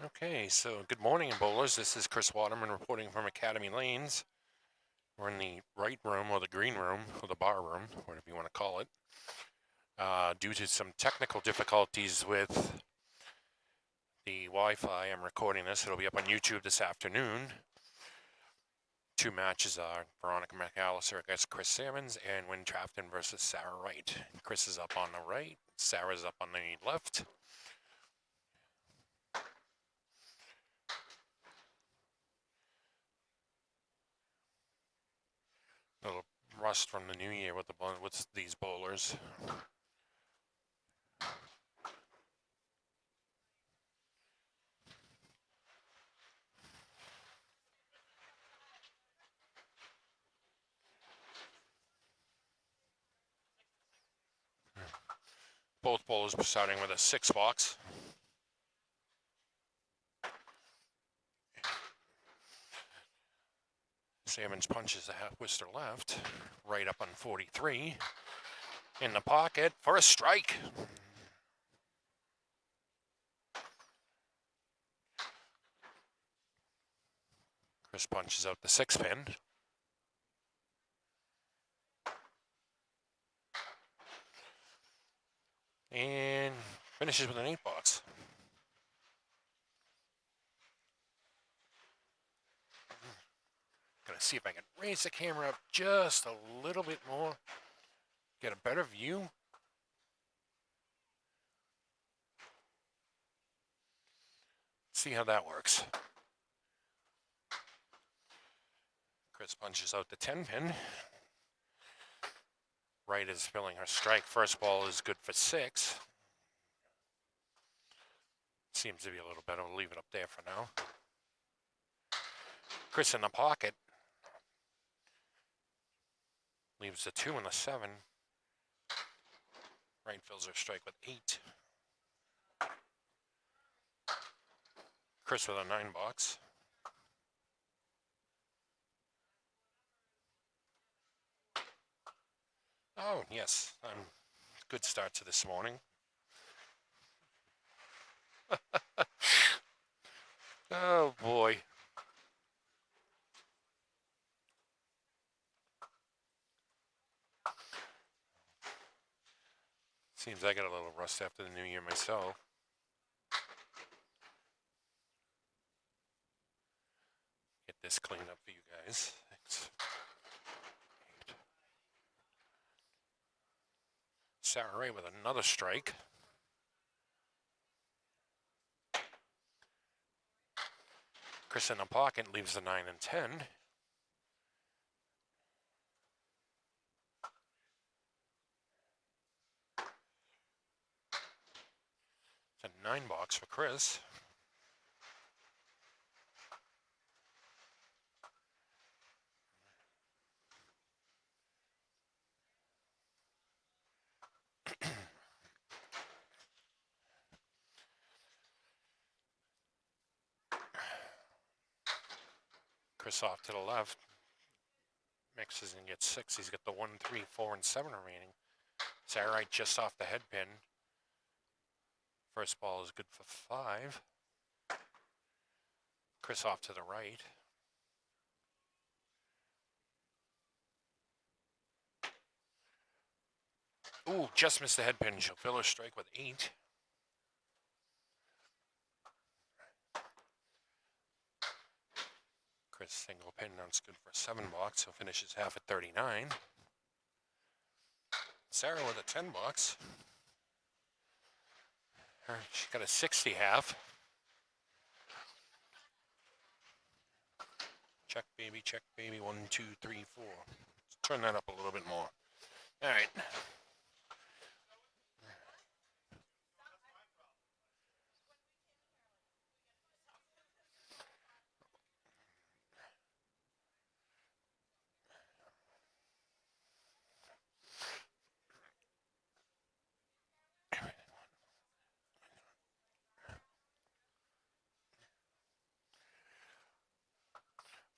Okay, so good morning, bowlers. This is Kris Waterman reporting from Academy Lanes. We're in the Wright room, or the green room, or the bar room, whatever you want to call it. Due to some technical difficulties with the Wi-Fi, I'm recording this. It'll be up on YouTube this afternoon. Two matches are Veronica McAllister against Kris Salmons and Trafton versus Sarah Wright. Kris is up on the right, Sarah's up on the left. A little rust from the new year with these bowlers. Both bowlers starting with a 6 box. Salmons punches a half-whister left, right up on 43. In the pocket for a strike. Kris punches out the 6-pin. And finishes with an 8 box. Gonna see if I can raise the camera up just a little bit more. Get a better view. See how that works. Kris punches out the 10-pin. Wright is filling her strike. First ball is good for 6. Seems to be a little better. We'll leave it up there for now. Kris in the pocket. Leaves the 2 and the 7. Wright fills her strike with 8. Kris with a 9 box. Oh, yes. Good start to this morning. Oh, boy. Seems I got a little rust after the new year myself. Get this cleaned up for you guys. Thanks. Sarah Wright with another strike. Kris in the pocket leaves the 9 and 10. It's a 9 box for Kris. Kris off to the left. Mixes and gets 6. He's got the 1, 3, 4, and 7 remaining. Sarah Wright just off the head pin. First ball is good for 5. Kris off to the right. Ooh, just missed the head pin. She'll fill her strike with 8. Kris single pin, that's good for a 7 box, so finishes half at 39. Sarah with a 10 box. She got a 60 half. Check baby, 1, 2, 3, 4. Let's turn that up a little bit more. All right.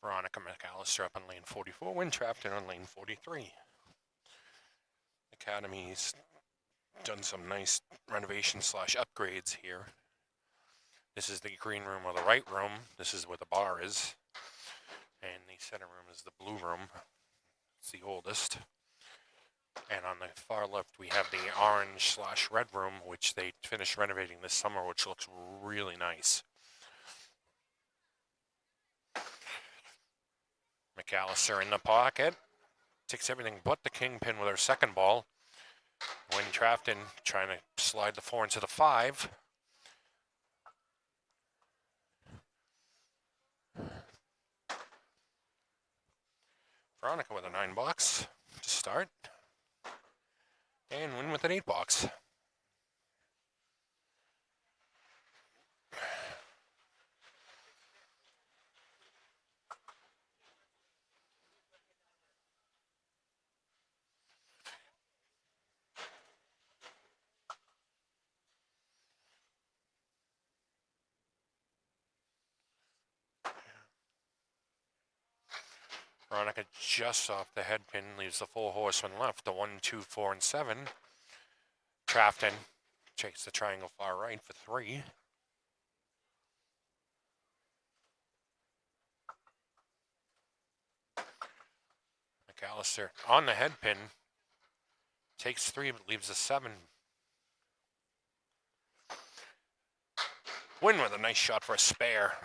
Veronica McAllister up on lane 44, Trafton on lane 43. Academy's done some nice renovation / upgrades here. This is the green room or the right room. This is where the bar is. And the center room is the blue room. It's the oldest. And on the far left, we have the orange/red room, which they finished renovating this summer, which looks really nice. McAllister in the pocket. Takes everything but the kingpin with her second ball. When Trafton trying to slide the 4 into the 5. Veronica with a 9 box to start. And Win with an 8 box. Veronica just off the head pin, leaves the 4 horsemen left, the 1, 2, 4, and 7. Trafton takes the triangle far right for 3. McAllister on the head pin, takes 3 but leaves a 7. Win with a nice shot for a spare.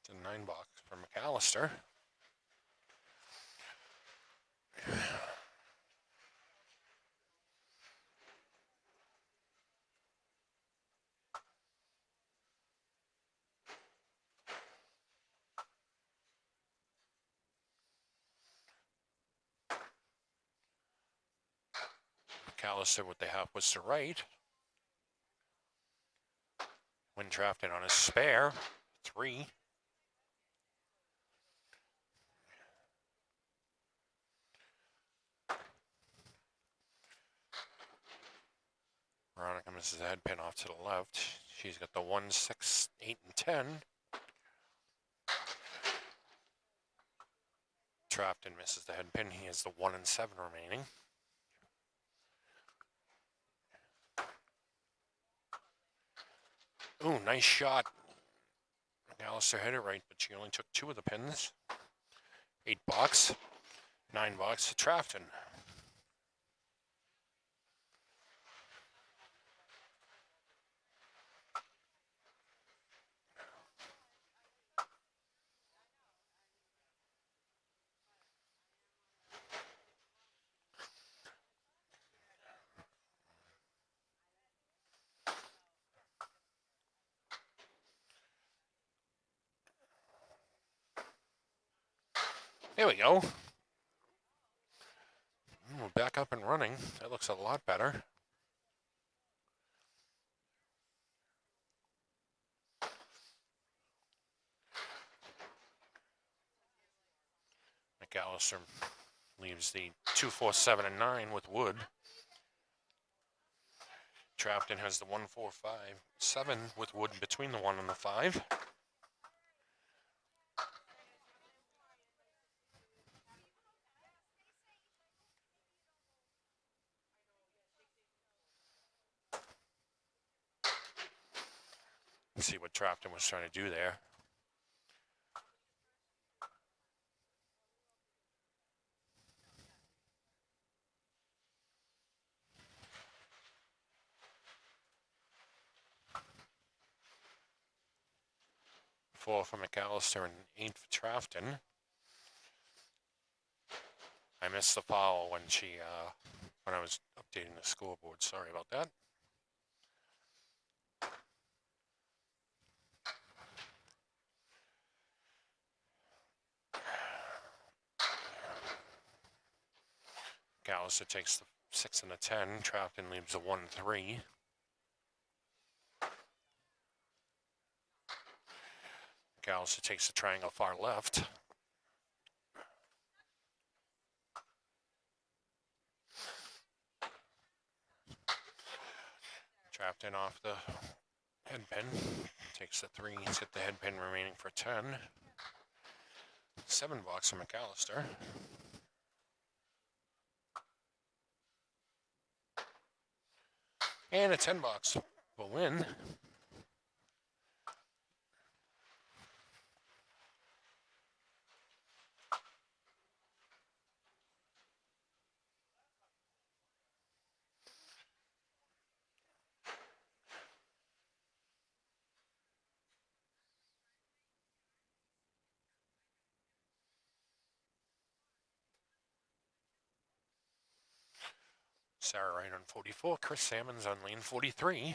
It's a 9 box for McAllister. McAllister with the half was to Wright. Win Trafton on his spare, 3. Veronica misses the head pin off to the left. She's got the 1, 6, 8, and 10. Trafton misses the head pin. He has the 1 and 7 remaining. Ooh, nice shot. McAllister hit it right, but she only took 2 of the pins. 8 box, 9 box to Trafton. There we go. We're back up and running. That looks a lot better. McAllister leaves the 2, 4, 7, and 9 with Wood. Trafton has the 1, 4, 5, 7 with Wood between the 1 and the 5. Let's see what Trafton was trying to do there. Four for McAllister and 8 for Trafton. I missed the foul when when I was updating the scoreboard. Sorry about that. McAllister takes the 6 and the 10. Trafton leaves the 1, 3. McAllister takes the triangle far left. Trafton off the head pin. Takes the 3. He's got the head pin remaining for 10. 7 box for McAllister. And a 10 bucks will win. Sarah Wright on 44, Kris Salmons on lane 43.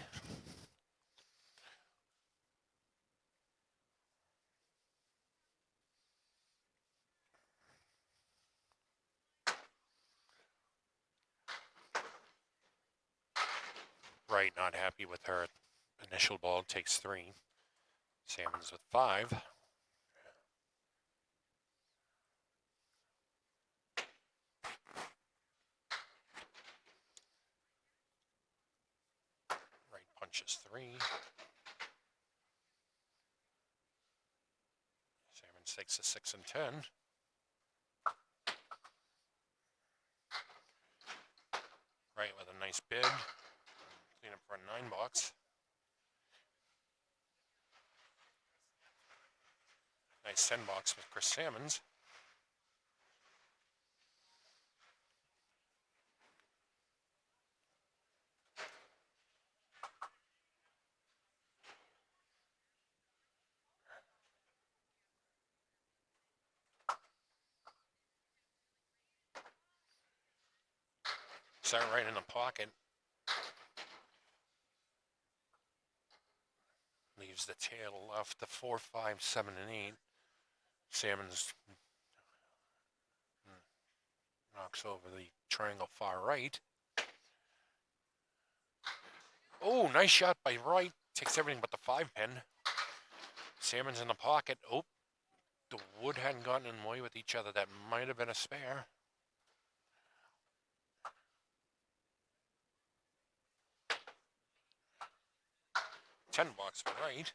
Wright not happy with her initial ball, takes 3. Salmons with 5. Wright punches 3. Salmons takes a 6 and 10. Wright with a nice bid. Clean up for a 9 bucks. Nice 10 bucks with Kris Salmons. Sarah Wright in the pocket. Leaves the tail left to 4, 5, 7, and 8. Salmons knocks over the triangle far right. Oh, nice shot by Wright. Takes everything but the 5-pin. Salmons in the pocket. Oh, the wood hadn't gotten in the way with each other. That might have been a spare. $10 for Wright.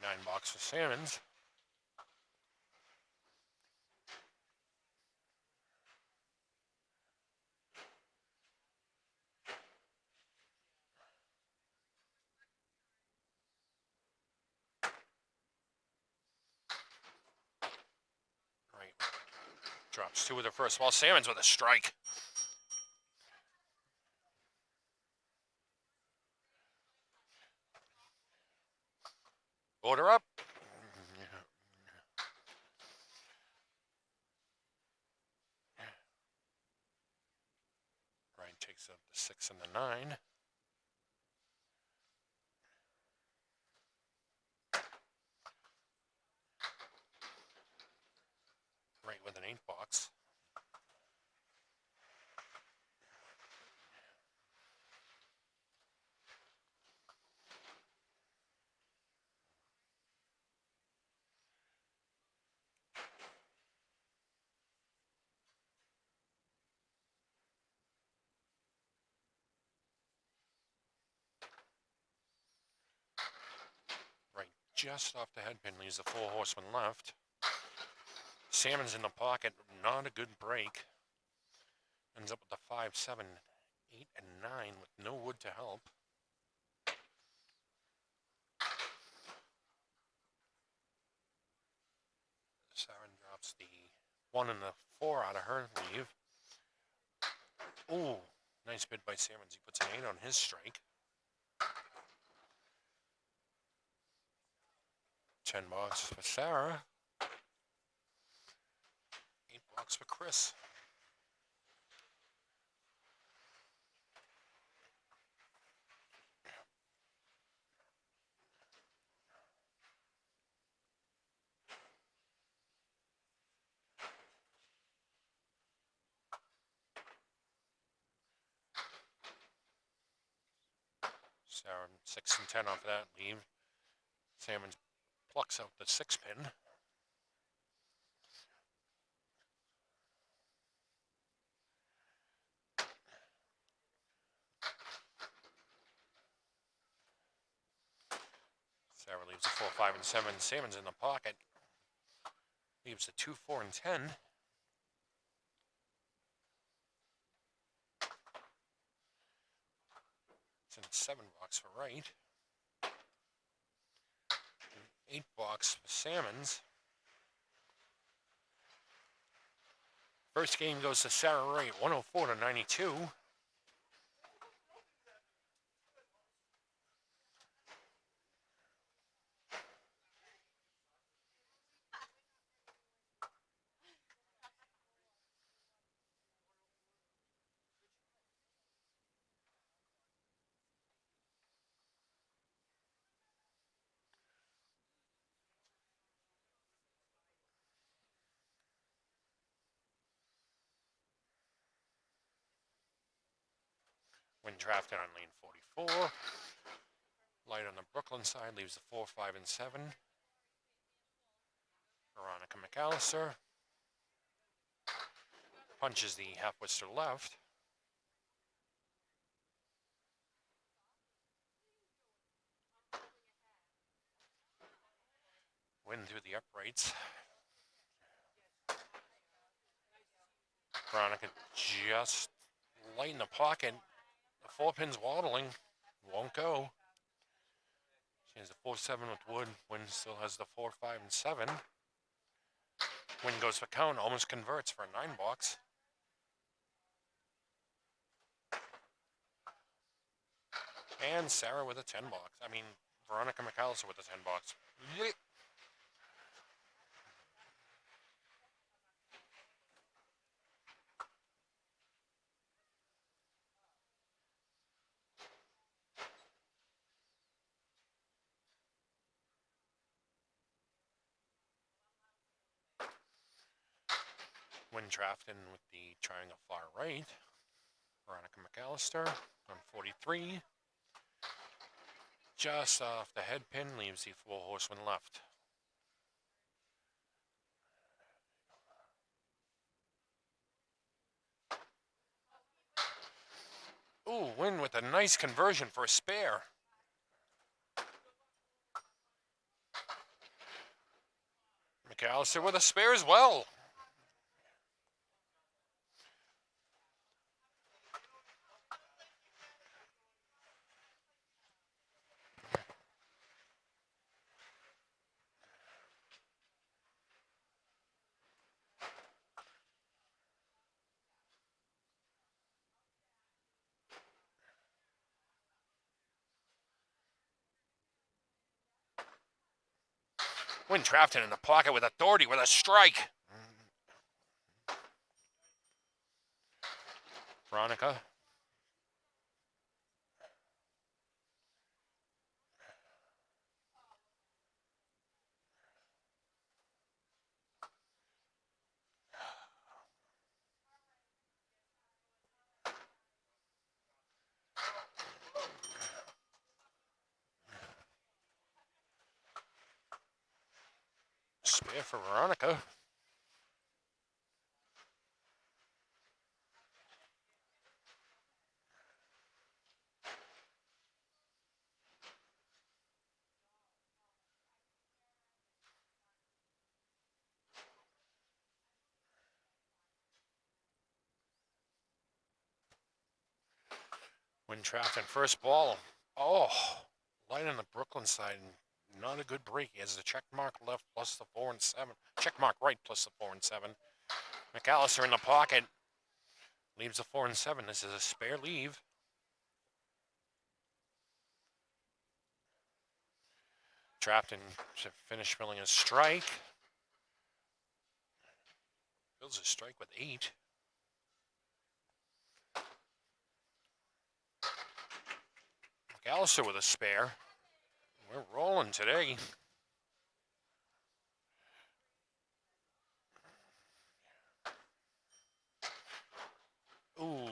$9 for Salmons. Wright drops 2 with her first ball. Salmons with a strike. Order up. Wright takes up the 6 and the 9. Wright with an 8-box. Wright just off the head pin, leaves the 4 horsemen left. Salmons in the pocket, not a good break. Ends up with the 5, 7, 8, and 9 with no wood to help. Saren drops the 1 and the 4 out of her leave. Oh, nice bid by Salmons. He puts an 8 on his strike. $10 for Sarah. $8 for Kris. Sarah 6 and 10 off of that leave. Salmons plucks out the 6-pin. Sarah leaves the 4, 5, and 7. Salmons in the pocket. Leaves the 2, 4, and 10. It's in 7 box for Wright. 8 box for Salmons. First game goes to Sarah Wright, 104-92. Win Trafton on lane 44. Light on the Brooklyn side leaves the 4, 5, and 7. Veronica McAllister punches the half-whister left. Win through the uprights. Veronica just light in the pocket. The 4 pin's waddling. Won't go. She has the 4, 7 with Wood. Win still has the 4, 5, and 7. Win goes for count. Almost converts for a 9 box. And Sarah with a 10 box. I mean, Veronica McAllister with a 10 box. Win Trafton with the triangle far right. Veronica McAllister on 43. Just off the head pin, leaves the 4 horsemen left. Ooh, Win with a nice conversion for a spare. McAllister with a spare as well. Win Trafton in the pocket with authority with a strike. Veronica. Spare for Veronica. Win Trafton first ball. Oh, light on the Brooklyn side. Not a good break. He has the check mark left plus the 4 and 7. Check mark right plus the 4 and 7. McAllister in the pocket. Leaves the 4 and 7. This is a spare leave. Trafton to finish filling a strike. Fills a strike with 8. McAllister with a spare. We're rolling today. Ooh.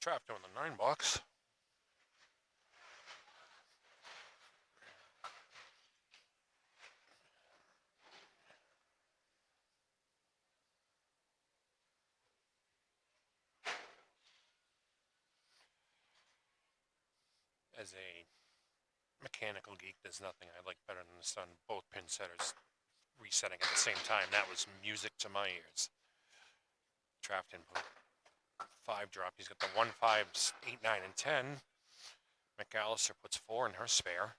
Trafton in the 9 box. As a mechanical geek, there's nothing I like better than the sun. Both pin setters resetting at the same time. That was music to my ears. Trafton put 5 drop. He's got the 1, 5s, 8, 9, and 10. McAllister puts 4 in her spare.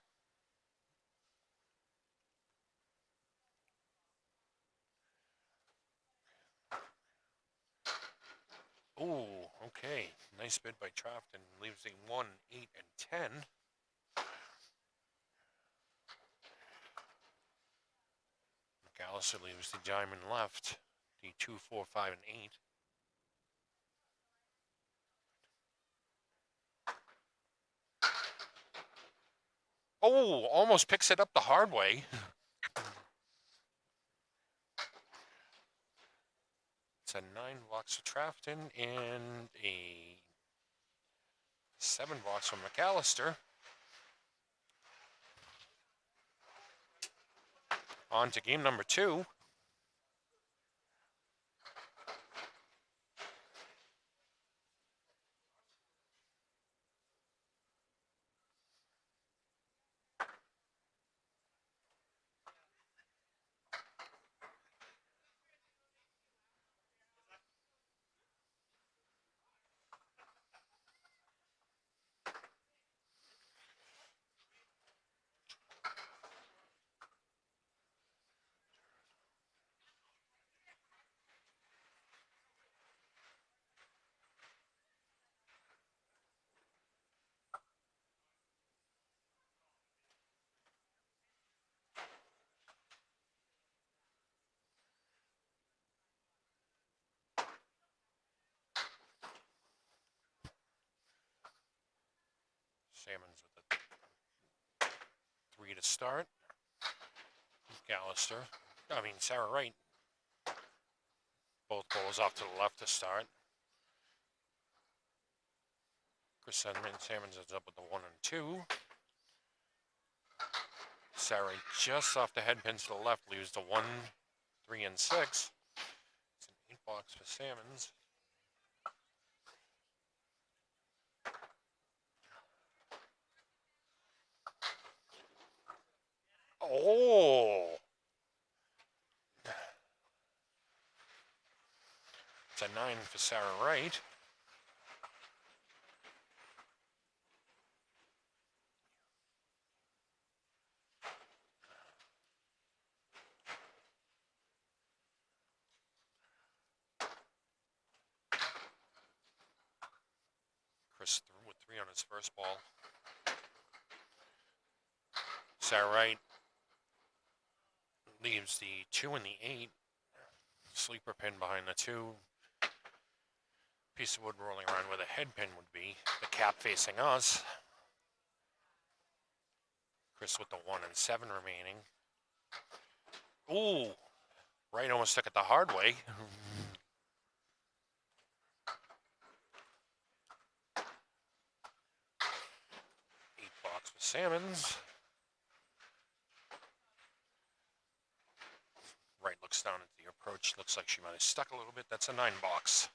Ooh, okay. Nice bid by Trafton. Leaves the 1, 8, and 10. McAllister leaves the diamond left. The 2, 4, 5, and 8. Oh, almost picks it up the hard way. It's a 9 box for Trafton and a 7 box from McAllister. On to game number 2. Salmons with the 3 to start. McAllister, Sarah Wright. Both balls off to the left to start. Kris Salmons ends up with the 1 and 2. Sarah Wright just off the head pins to the left leaves the 1, 3, and 6. It's an 8 box for Salmons. Oh! It's a 9 for Sarah Wright. Kris threw with 3 on his first ball. Sarah Wright leaves the 2 and the 8. Sleeper pin behind the 2. Piece of wood rolling around where the head pin would be. The cap facing us. Kris with the 1 and 7 remaining. Ooh! Wright almost took it the hard way. 8 box with Salmons. Wright looks down at the approach. Looks like she might have stuck a little bit. That's a 9 box.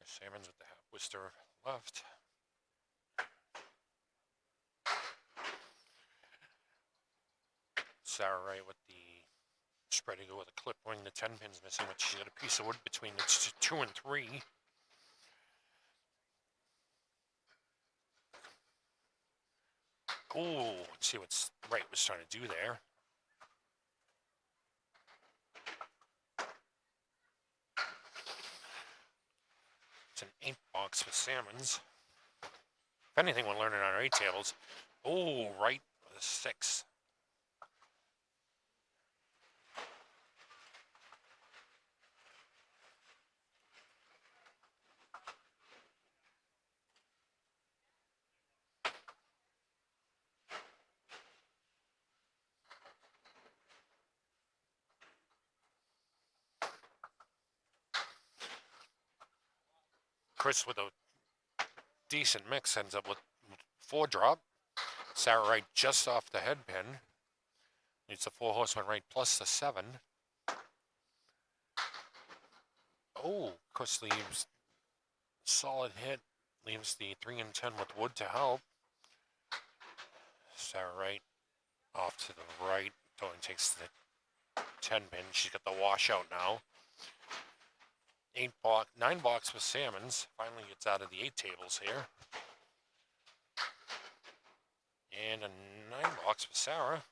Salmons with the half Worcester left. Sarah Wright with the spread eagle with a clip wing. The 10 pin's missing, but she's got a piece of wood between the 2 and 3. Ooh, let's see what Wright was trying to do there. It's an 8 box with Salmons. If anything, we're learning on our 8 tables. Oh, Wright with a 6. Kris with a decent mix ends up with 4 drop. Sarah Wright just off the head pin. Needs the 4 horseman right plus the 7. Oh, Kris leaves solid hit. Leaves the 3 and 10 with wood to help. Sarah Wright off to the right. Only takes the 10 pin. She's got the washout now. 9 box for Salmons. Finally gets out of the 8 tables here. And a 9 box for Sarah.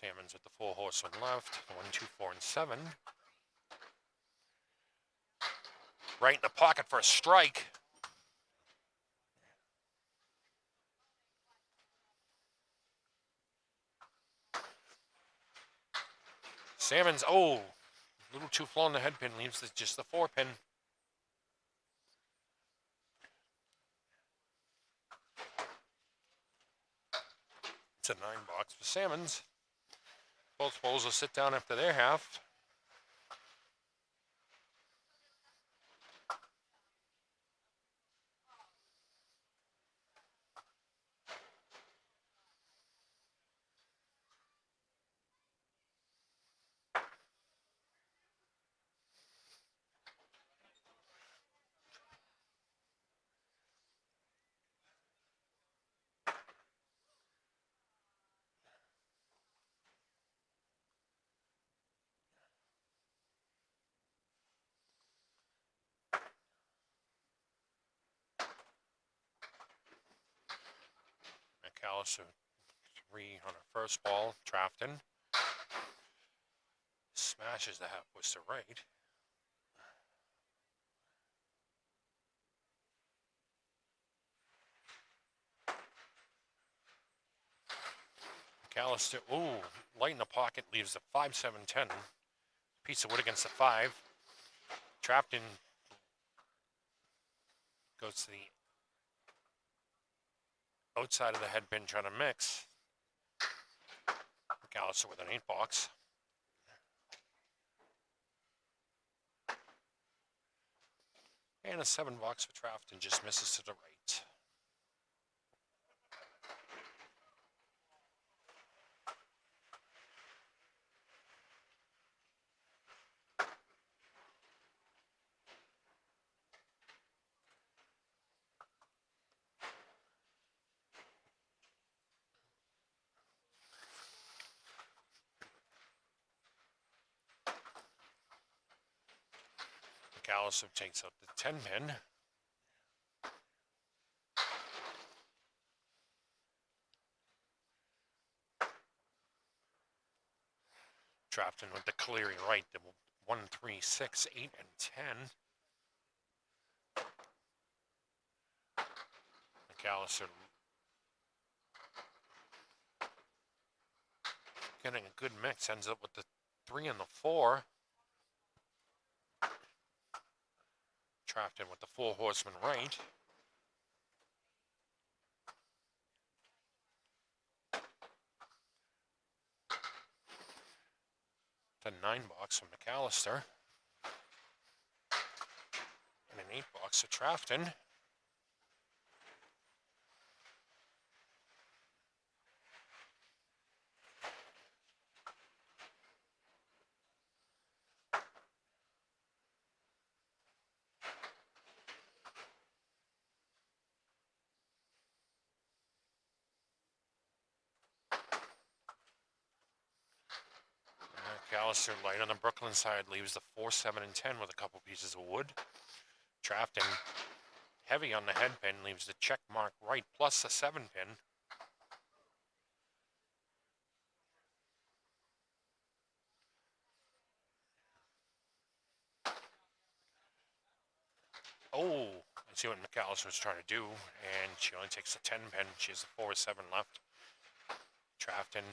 Salmons with the 4 horsemen left. 1, 2, 4, and 7. Right in the pocket for a strike. Salmons, oh, a little too full on the head pin. Leaves just the 4 pin. It's a 9 box for Salmons. Both bowls will sit down after their half. McAllister 3 on her first ball. Trafton smashes the half push to right. McAllister, ooh, light in the pocket, leaves the 5, 7, 10. Piece of wood against the 5. Trafton goes to the outside of the head pin trying to mix. McAllister with an 8 box. And a 7 box for Trafton, just misses to the right. McAllister takes out the 10 pin. Trafton with the Cleary right, the 1, 3, 6, 8, and 10. McAllister getting a good mix, ends up with the 3 and the 4. Trafton with the 4 horsemen right. The 9 box from McAllister. And an 8 box of Trafton. McAllister light on the Brooklyn side, leaves the 4, 7, and 10 with a couple pieces of wood. Trafton heavy on the head pin, leaves the check mark right plus a 7 pin. Oh, I see what McAllister was trying to do, and she only takes the 10 pin. She has the 4, 7 left. Trafton,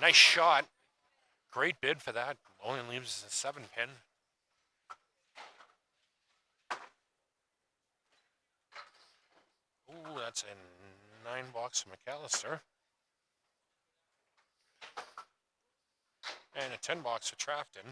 nice shot. Great bid for that. Only leaves the 7 pin. Ooh, that's a 9 box from McAllister. And a 10 box for Trafton.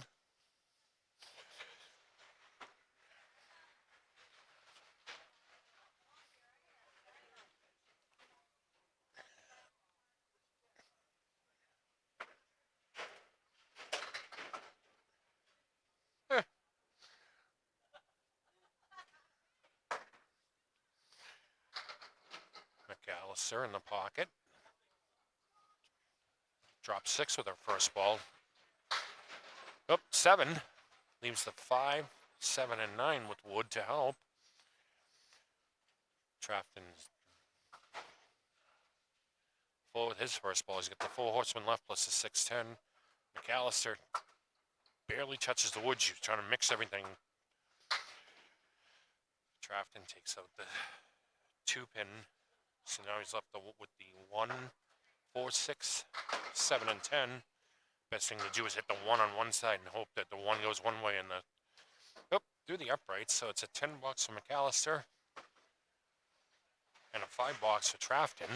McAllister in the pocket. Drops 6 with her first ball. Oh, 7. Leaves the 5, 7, and 9 with Wood to help. Trafton's full with his first ball. He's got the 4 horsemen left plus the 6-10. McAllister barely touches the wood. She's trying to mix everything. Trafton takes out the 2-pin. So now he's left with the 1, 4, 6, 7, and 10. Best thing to do is hit the 1 on one side and hope that the 1 goes one way and the through the upright. So it's a 10 box for McAllister and a 5 box for Trafton.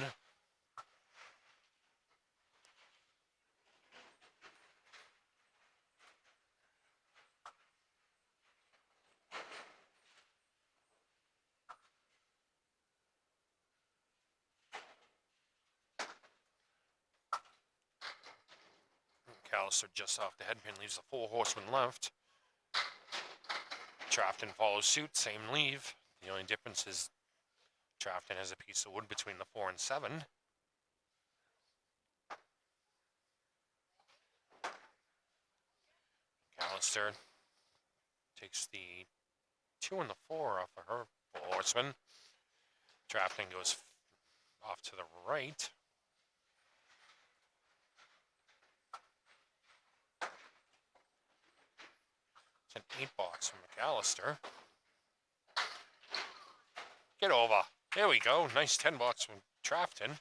McAllister just off the head pin, leaves the 4 horsemen left. Trafton follows suit, same leave. The only difference is Trafton has a piece of wood between the 4 and 7. McAllister takes the 2 and the 4 off of her 4 horsemen. Trafton goes off to the right. It's an 8 box from McAllister. Get over. There we go. Nice 10 box from Trafton.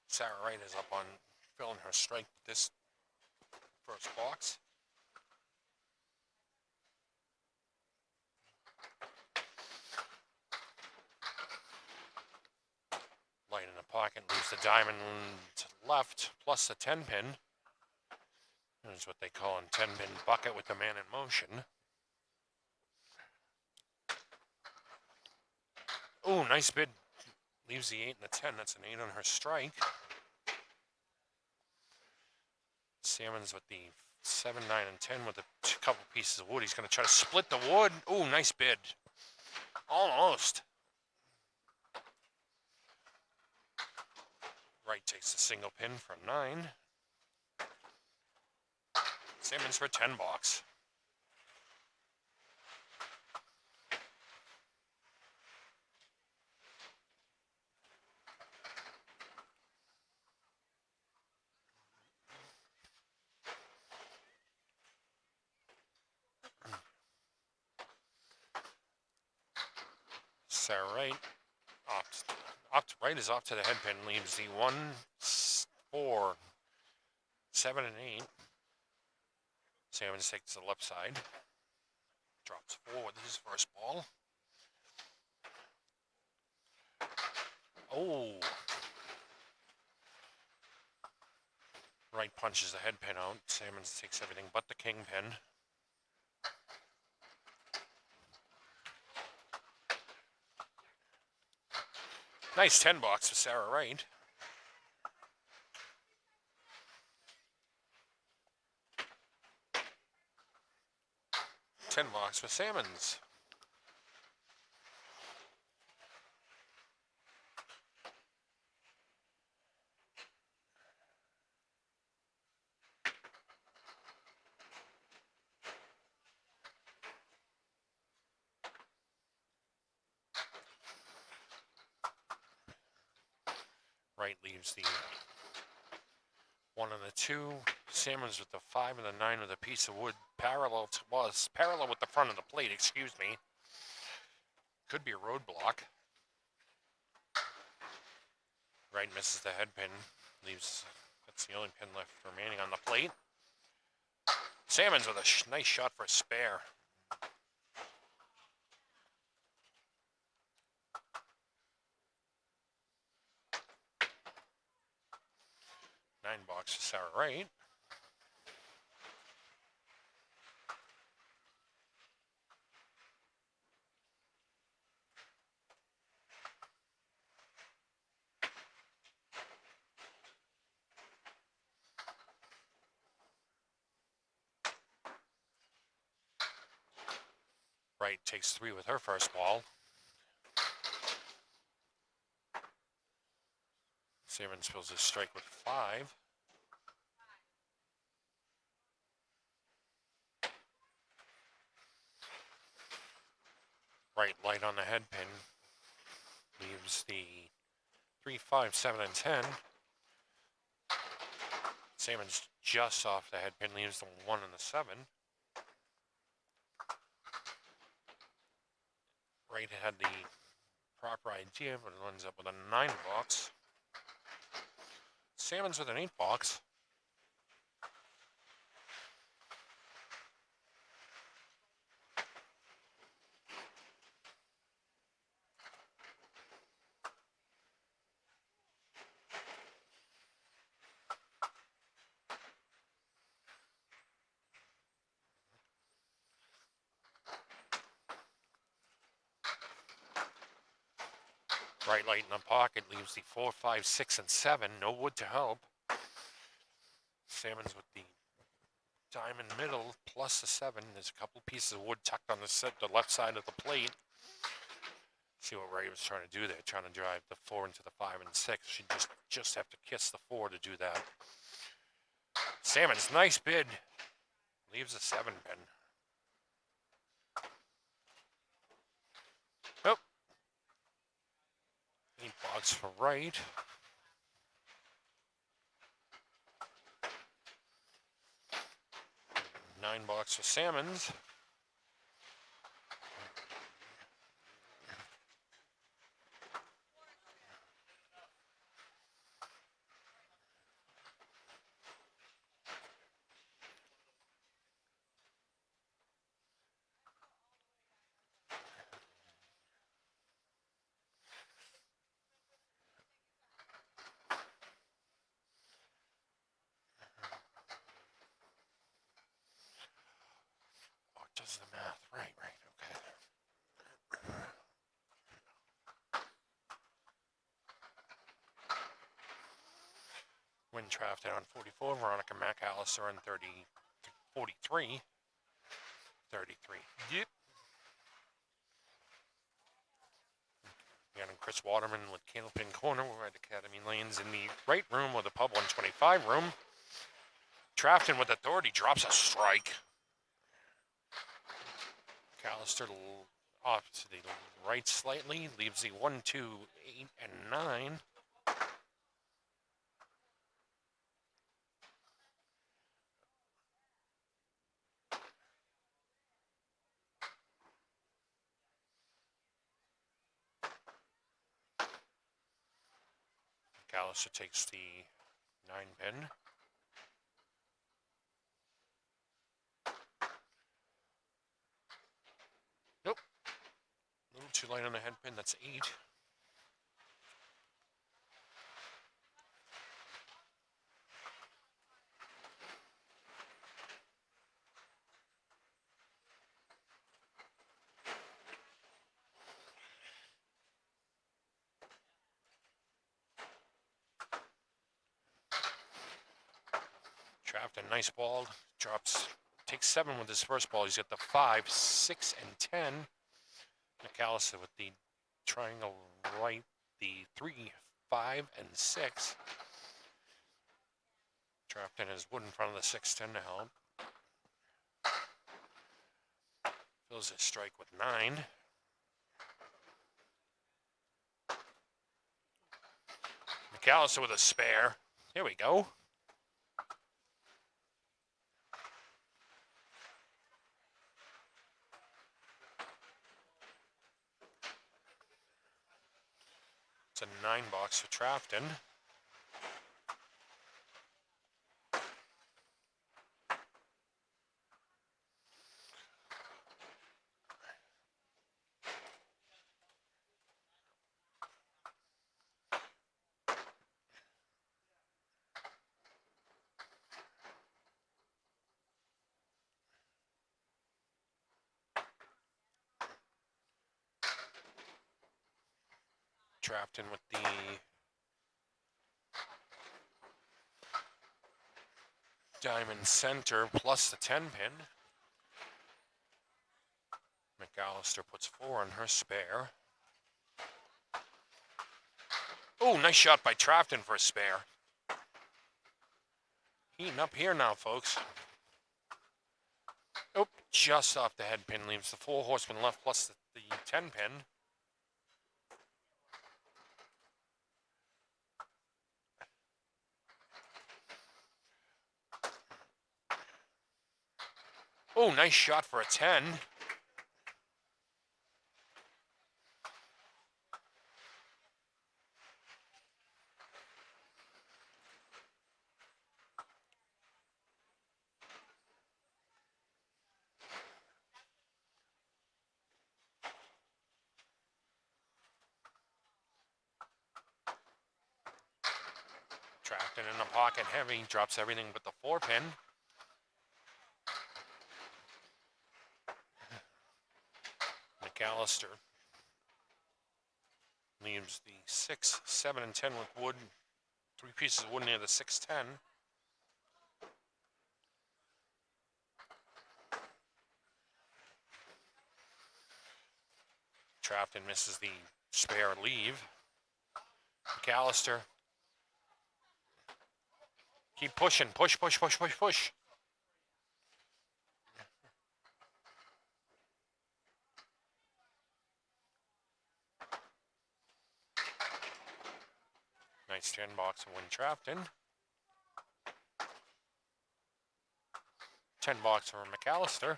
Sarah Wright is up on filling her strike with this first box. Light in the pocket, leaves the diamond to the left, plus the 10 pin. That's what they call a 10 pin bucket with the man in motion. Oh, nice bid. Leaves the 8 and the 10. That's an 8 on her strike. Salmons with the 7, 9, and 10 with a couple pieces of wood. He's going to try to split the wood. Oh, nice bid. Almost. Wright takes the single pin for 9. Salmons for 10 box. Sarah Wright Wright is off to the head pin, leaves the 1, 4, 7, and 8. Salmons takes the left side. Drops 4 with his first ball. Oh. Wright punches the head pin out. Salmons takes everything but the king pin. Nice 10 box for Sarah Wright. $10 for Salmons. Wright leaves the 1 and the 2. Salmons with the 5 and the 9 with a piece of wood parallel with the front of the plate, excuse me. Could be a roadblock. Wright misses the head pin. That's the only pin left remaining on the plate. Salmons with a nice shot for a spare. Nine box for Sarah Wright. Wright takes 3 with her first ball. Salmons fills his strike with 5. Wright light on the head pin. Leaves the 3, 5, 7, and 10. Salmons just off the head pin. Leaves the 1 and the 7. Wright had the proper idea, but it ends up with a 9 box. Salmons with an 8 box. Wright light in the pocket leaves the 4, 5, 6, and 7. No wood to help. Salmons with the diamond middle plus the 7. There's a couple pieces of wood tucked on the left side of the plate. See what Wright was trying to do there, trying to drive the 4 into the 5 and 6. She just have to kiss the 4 to do that. Salmons, nice bid. Leaves a 7 pin. Nope. 8 box for Wright. Nine box for Salmons. Does the math. Right, okay. Win Trafton on 44, Veronica McAllister on 43. 33. Yep. And Kris Waterman with Candlepin Corner. We're at Academy Lanes in the right room or the Pub 125 room. Trafton with authority drops a strike. McAllister off to the right slightly, leaves the 1, 2, 8, and 9. McAllister takes the 9 pin. Nope. A little too light on the head pin, that's 8. Trafton, nice ball, takes 7 with his first ball. He's got the 5, 6, and 10. McAllister with the triangle right, the 3, 5, and 6. Trafton has wood in front of the 6, 10 to help. Fills his strike with 9. McAllister with a spare. Here we go. It's a 9-box for Trafton. Trafton with the diamond center plus the 10-pin. McAllister puts 4 on her spare. Oh, nice shot by Trafton for a spare. Heating up here now, folks. Oh, just off the head pin. Leaves the 4 horsemen left plus the 10-pin. Oh, nice shot for a 10. Trafton in the pocket heavy. Drops everything but the 4-pin. McAllister leaves the 6, 7, and 10 with wood. 3 pieces of wood near the 6-10. Trafton misses the spare leave. McAllister. Keep pushing. Push, push, push, push, push. Nice 10-box to win Trafton. 10-box for McAllister.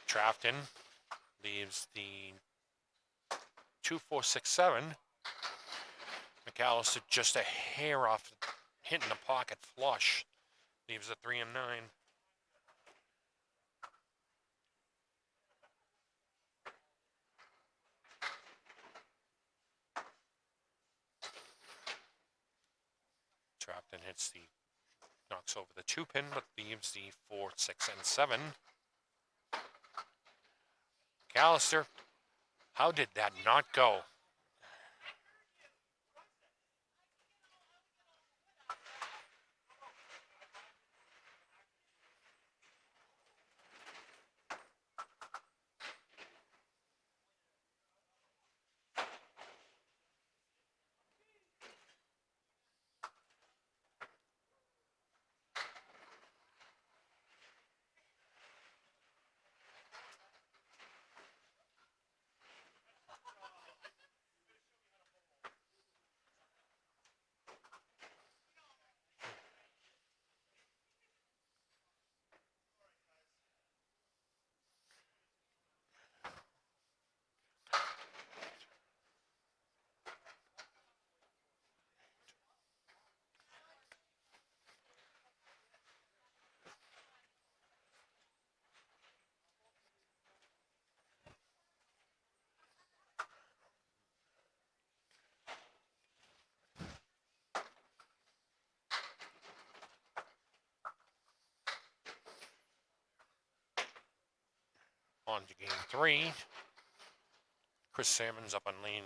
Trafton leaves the 2, 4, 6, 7. McAllister just a hair off hitting the pocket flush. Leaves a 3 and 9. Trafton hits the, knocks over the 2-pin, but leaves the 4, 6, and 7. McAllister, how did that not go? On to game 3. Kris Salmons up on lane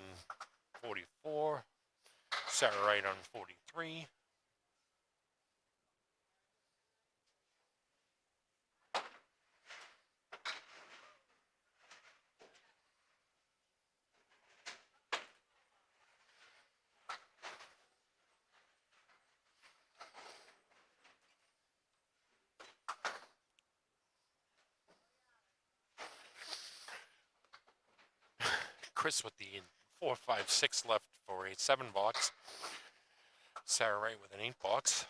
44. Sarah Wright on 43. Kris with the 4, 5, 6 left for a 7 box. Sarah Wright with an 8 box.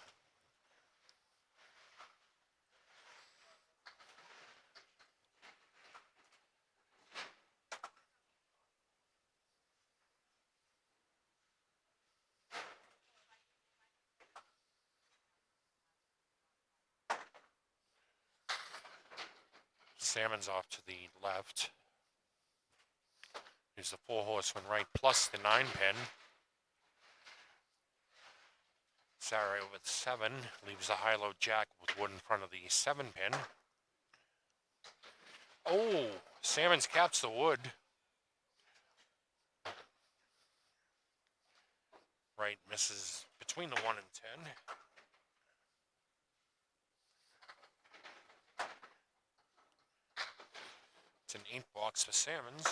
Salmons off to the left. Here's the 4 horseman right plus the 9 pin. Sarah with 7 leaves the high-low jack with wood in front of the 7 pin. Oh, Salmons caps the wood. Wright misses between the 1 and 10. It's an 8 box for Salmons.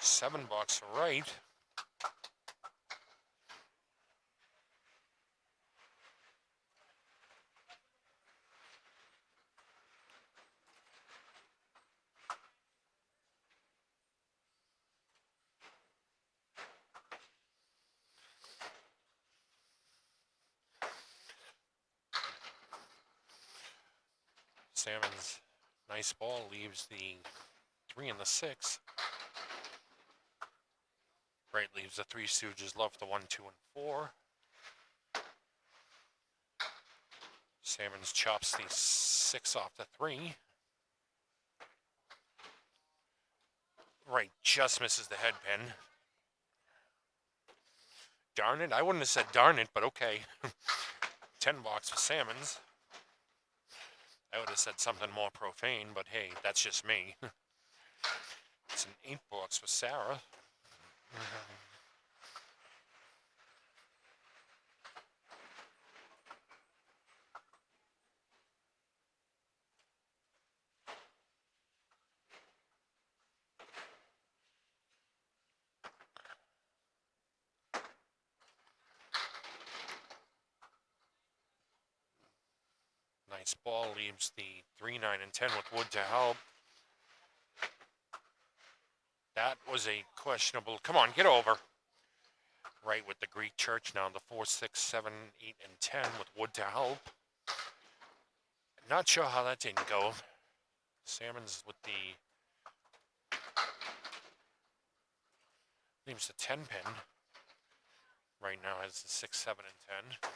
7 box for Wright. Salmons, nice ball, leaves the 3 and the 6. Wright leaves the 3 Stooges left, the 1, 2, and 4. Salmons chops the 6 off the 3. Wright just misses the head pin. Darn it, I wouldn't have said darn it, but okay. 10 box for Salmons. I would have said something more profane, but hey, that's just me. It's an 8 box for Sarah. Nice ball, leaves the 3, 9, and 10 with wood to help. That was a questionable, come on, get over. Wright with the Greek church now, the 4, 6, 7, 8, and 10 with wood to help. Not sure how that didn't go. Salmons with the, leaves the 10 pin. Right now has the 6, 7, and 10.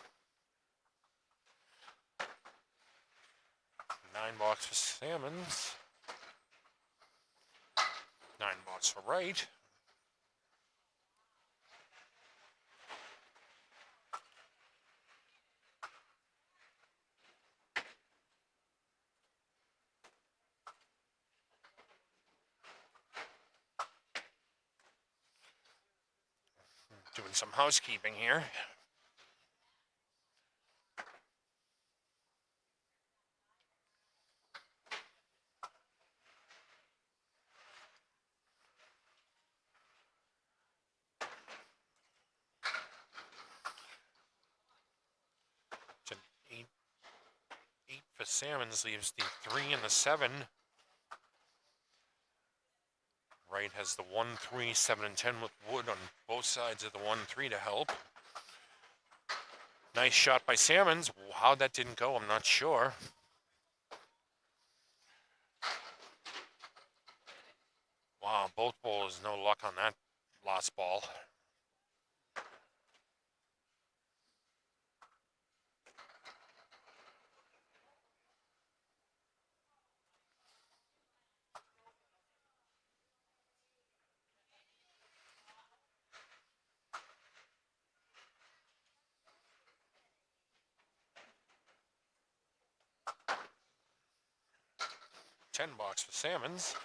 9 box for Salmons. 9 box for Wright. Doing some housekeeping here. It's an 8 for Salmons, leaves the 3 and the 7. Wright has the 1, 3, 7, and 10 with wood on both sides of the 1, 3 to help. Nice shot by Salmons. How that didn't go, I'm not sure. Wow, both bowlers, no luck on that last ball. $10 for Salmons.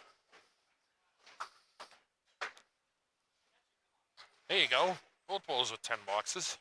There you go. Both bowls with 10 boxes.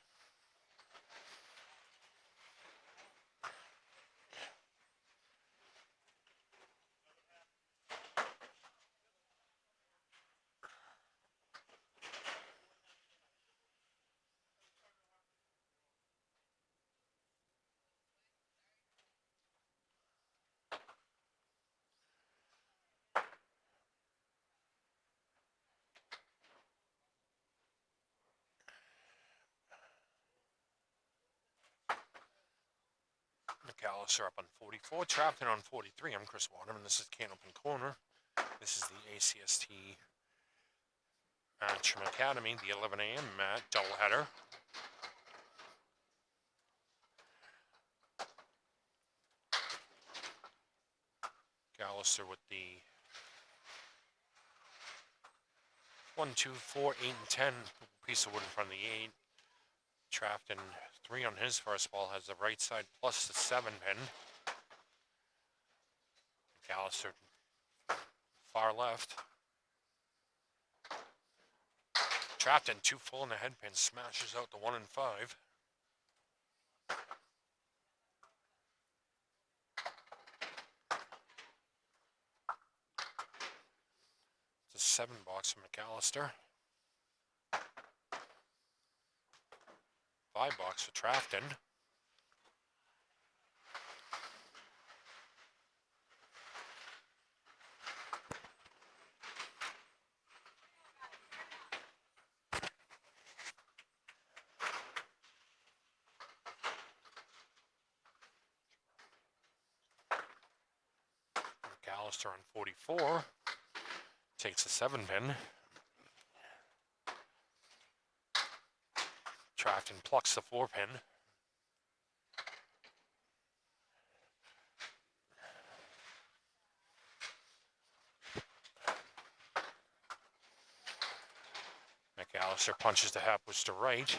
McAllister up on 44, Trafton on 43. I'm Kris Waterman. This is Can Open Corner. This is the ACST match from Academy, the 11 a.m. match, doubleheader. McAllister with the 1, 2, 4, 8, and 10 piece of wood in front of the 8. Trafton 3 on his first ball has the right side plus the 7 pin. McAllister far left. Trafton 2 full in the head pin, smashes out the 1 and 5. It's a 7 box from McAllister. 5 box for Trafton. McAllister on 44 takes a 7 pin. Trafton plucks the 4 pin. McAllister punches the half-woods to right.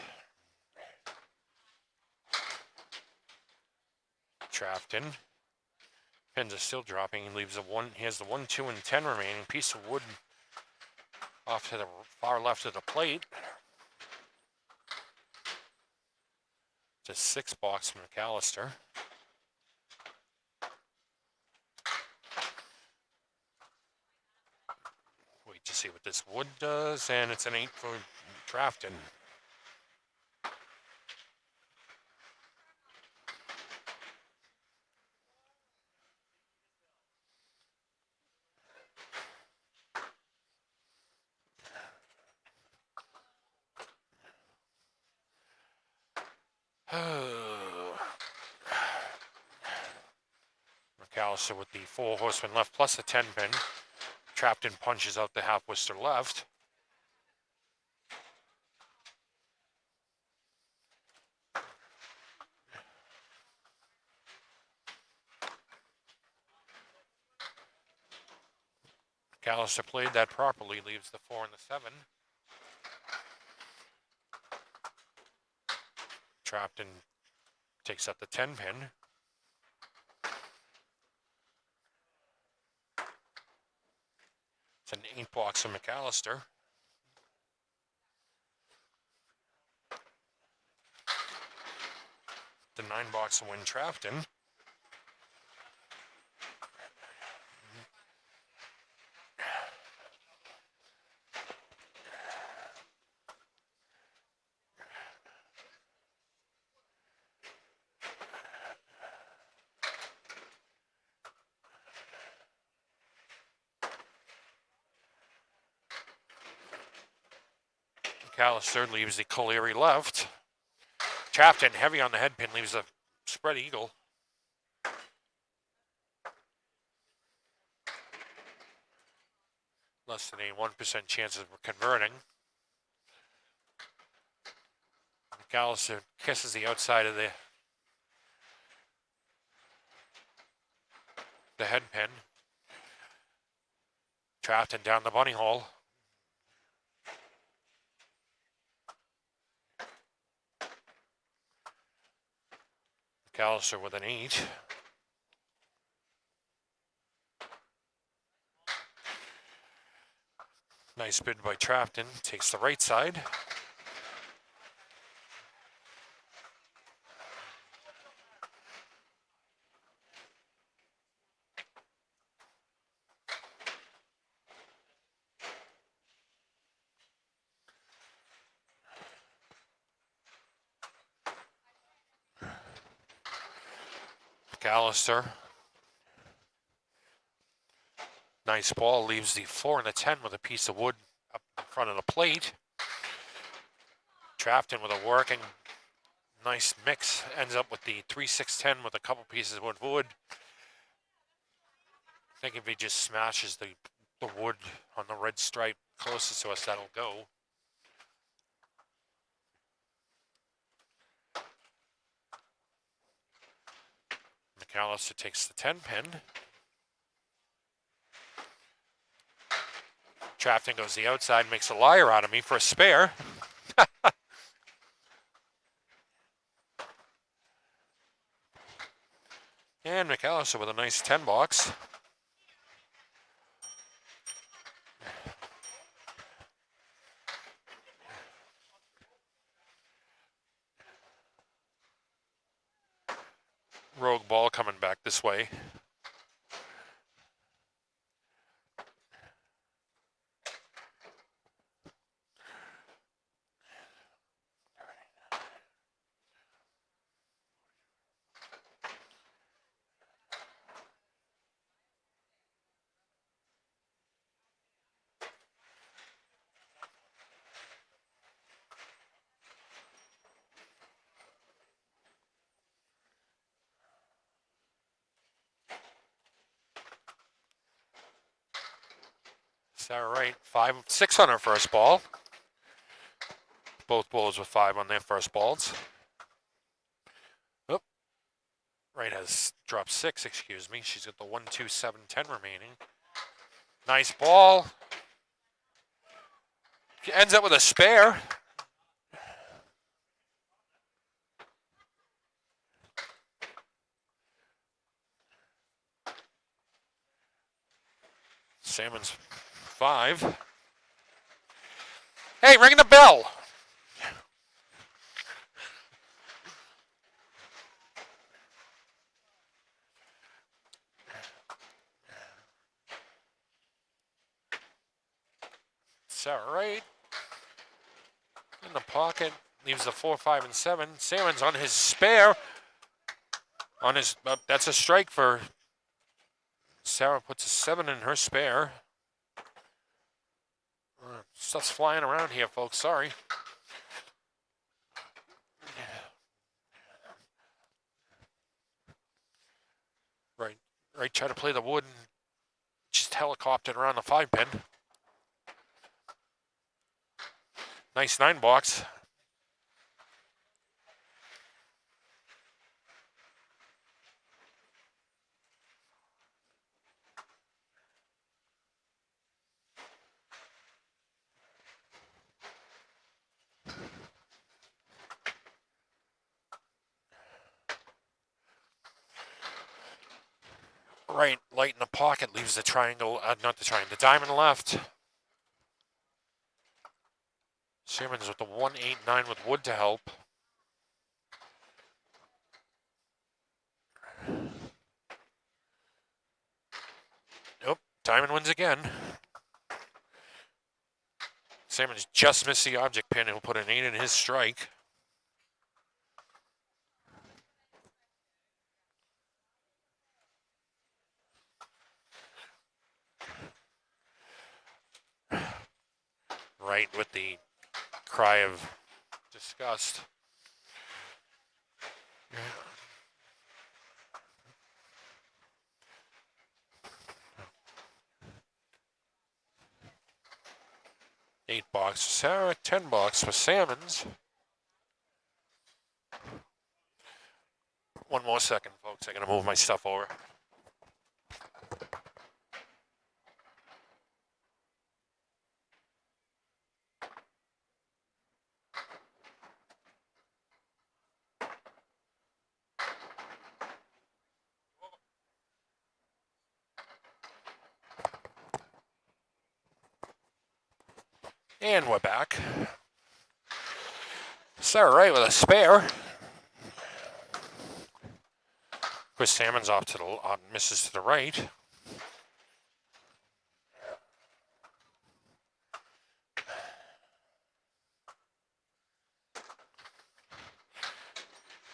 Trafton. Pins are still dropping. He leaves a 1. He has the 1, 2, and 10 remaining. Piece of wood off to the far left of the plate. It's a 6 box from McAllister. Wait to see what this wood does, and it's an 8 for Trafton. McAllister with the 4 horseman left plus a 10 pin. Trafton punches out the half-woods to left. McAllister played that properly, leaves the 4 and the 7. Trafton takes up the 10 pin. It's an 8 box from McAllister. The 9 box to win Trafton. McAllister leaves the Colery left. Trafton heavy on the head pin, leaves a spread eagle. Less than a 1% chance of converting. McAllister kisses the outside of the head pin. Trafton down the bunny hole. McAllister with an 8. Nice bid by Trafton. Takes the right side. McAllister. Nice ball, leaves the 4 and the 10 with a piece of wood up in front of the plate. Trafton with a working Nice mix. Ends up with the 3-6-10 with a couple pieces of wood. I think if he just smashes the wood on the red stripe closest to us, that'll go. McAllister takes the 10 pin. Trafton goes the outside, makes a liar out of me for a spare. And McAllister with a nice 10 box. Rogue ball coming back this way. Is that right? 5-6 on our first ball. Both bowlers with 5 on their first balls. Oh, Wright has dropped 6, excuse me. She's got the 1, 2, 7, 10 remaining. Nice ball. Ends up with a spare. Salmons 5. Hey, ring the bell. It's all right. In the pocket, leaves the 4, 5, and 7. Salmon's on his spare. On his, that's a strike for Sarah. Puts a 7 in her spare. Stuff's flying around here, folks. Sorry. Right. Try to play the wood and just helicoptered around the 5 pin. Nice 9 box. Right, light in the pocket, leaves the triangle, not the triangle, the diamond left. Salmons with the 1, 8, 9 with wood to help. Nope, diamond wins again. Salmons just missed the object pin. He'll put an 8 in his strike. Right with the cry of disgust. Eight box for Sarah, 10 box for Salmons. One more second, folks. I'm going to move my stuff over. And we're back. Sarah Wright with a spare. Kris Salmon's off to the misses to the right.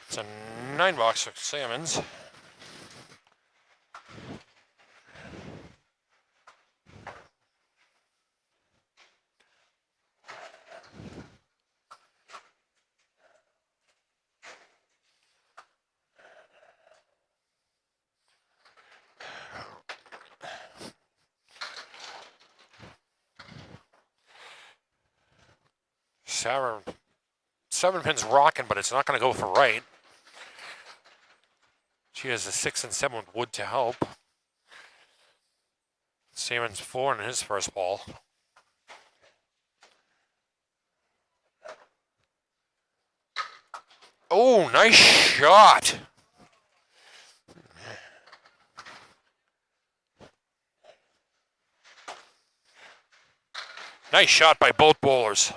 It's a 9 box for Salmons. Sarah, 7-pin's rocking, but it's not going to go for Wright. She has a 6 and 7 with wood to help. Salmons 4 in his first ball. Oh, nice shot. Nice shot by both bowlers.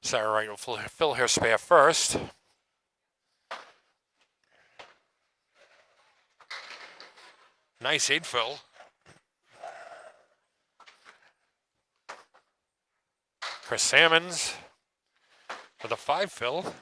Sarah Wright will fill her spare first. Nice 8 fill. Kris Salmons with a 5 fill.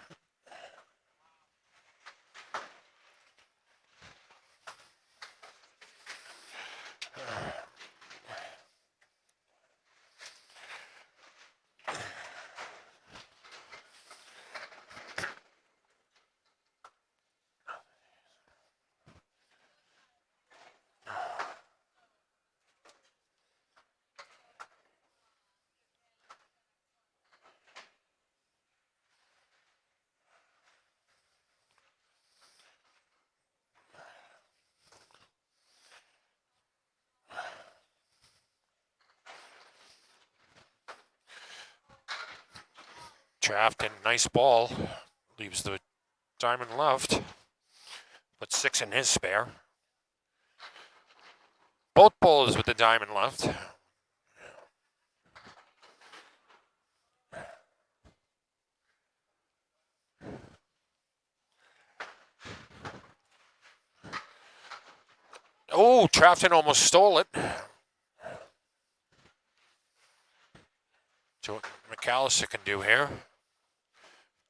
Trafton, nice ball. Leaves the diamond left. Put 6 in his spare. Both bowlers with the diamond left. Oh, Trafton almost stole it. So what McAllister can do here.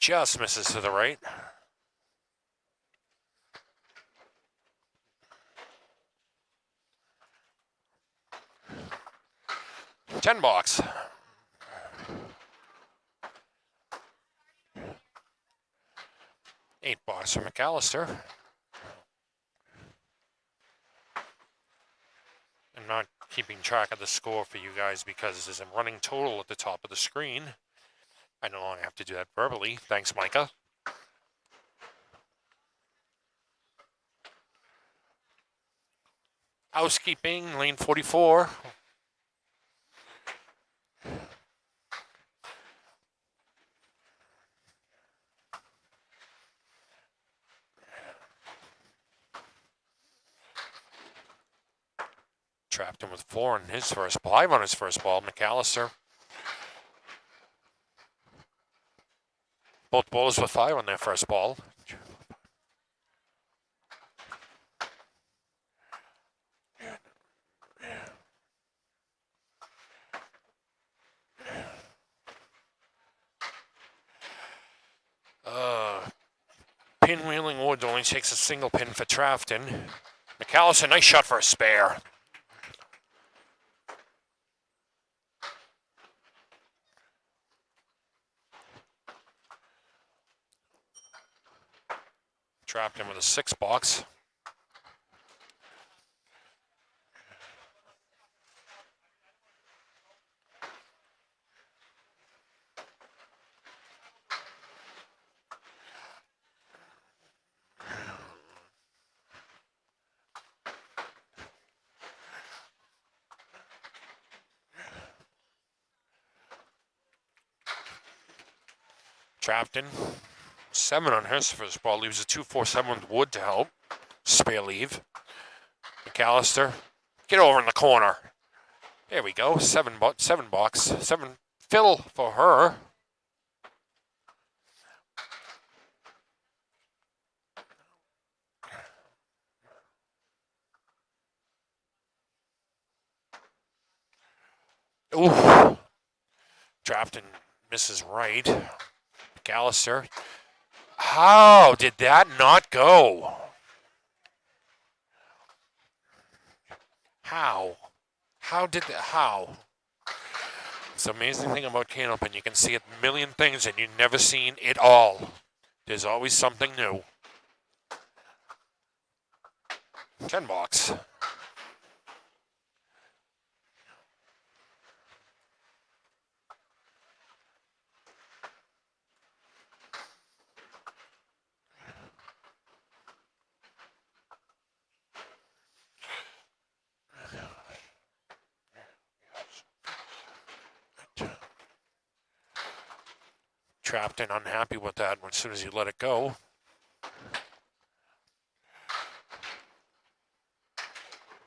Just misses to the right. $10. $8 for McAllister. I'm not keeping track of the score for you guys because there's a running total at the top of the screen. I no longer have to do that verbally. Thanks, Micah. Housekeeping, lane 44. Trafton with 4 in his first ball. 5 on his first ball. McAllister. Both bowlers with 5 on their first ball. Pinwheeling wood only takes a single pin for Trafton. McAllister, nice shot for a spare. Trafton with a 6 box. Trafton, 7 on his first ball, leaves a 2-4-7 with wood to help. Spare leave. McAllister, get over in the corner. There we go, 7 box, 7 fill for her. Ooh, Trafton misses right. McAllister, how did that not go? How? How did that, how? It's the amazing thing about Candlepin. You can see a million things and you've never seen it all. There's always something new. 10 box. Trafton unhappy with that as soon as you let it go.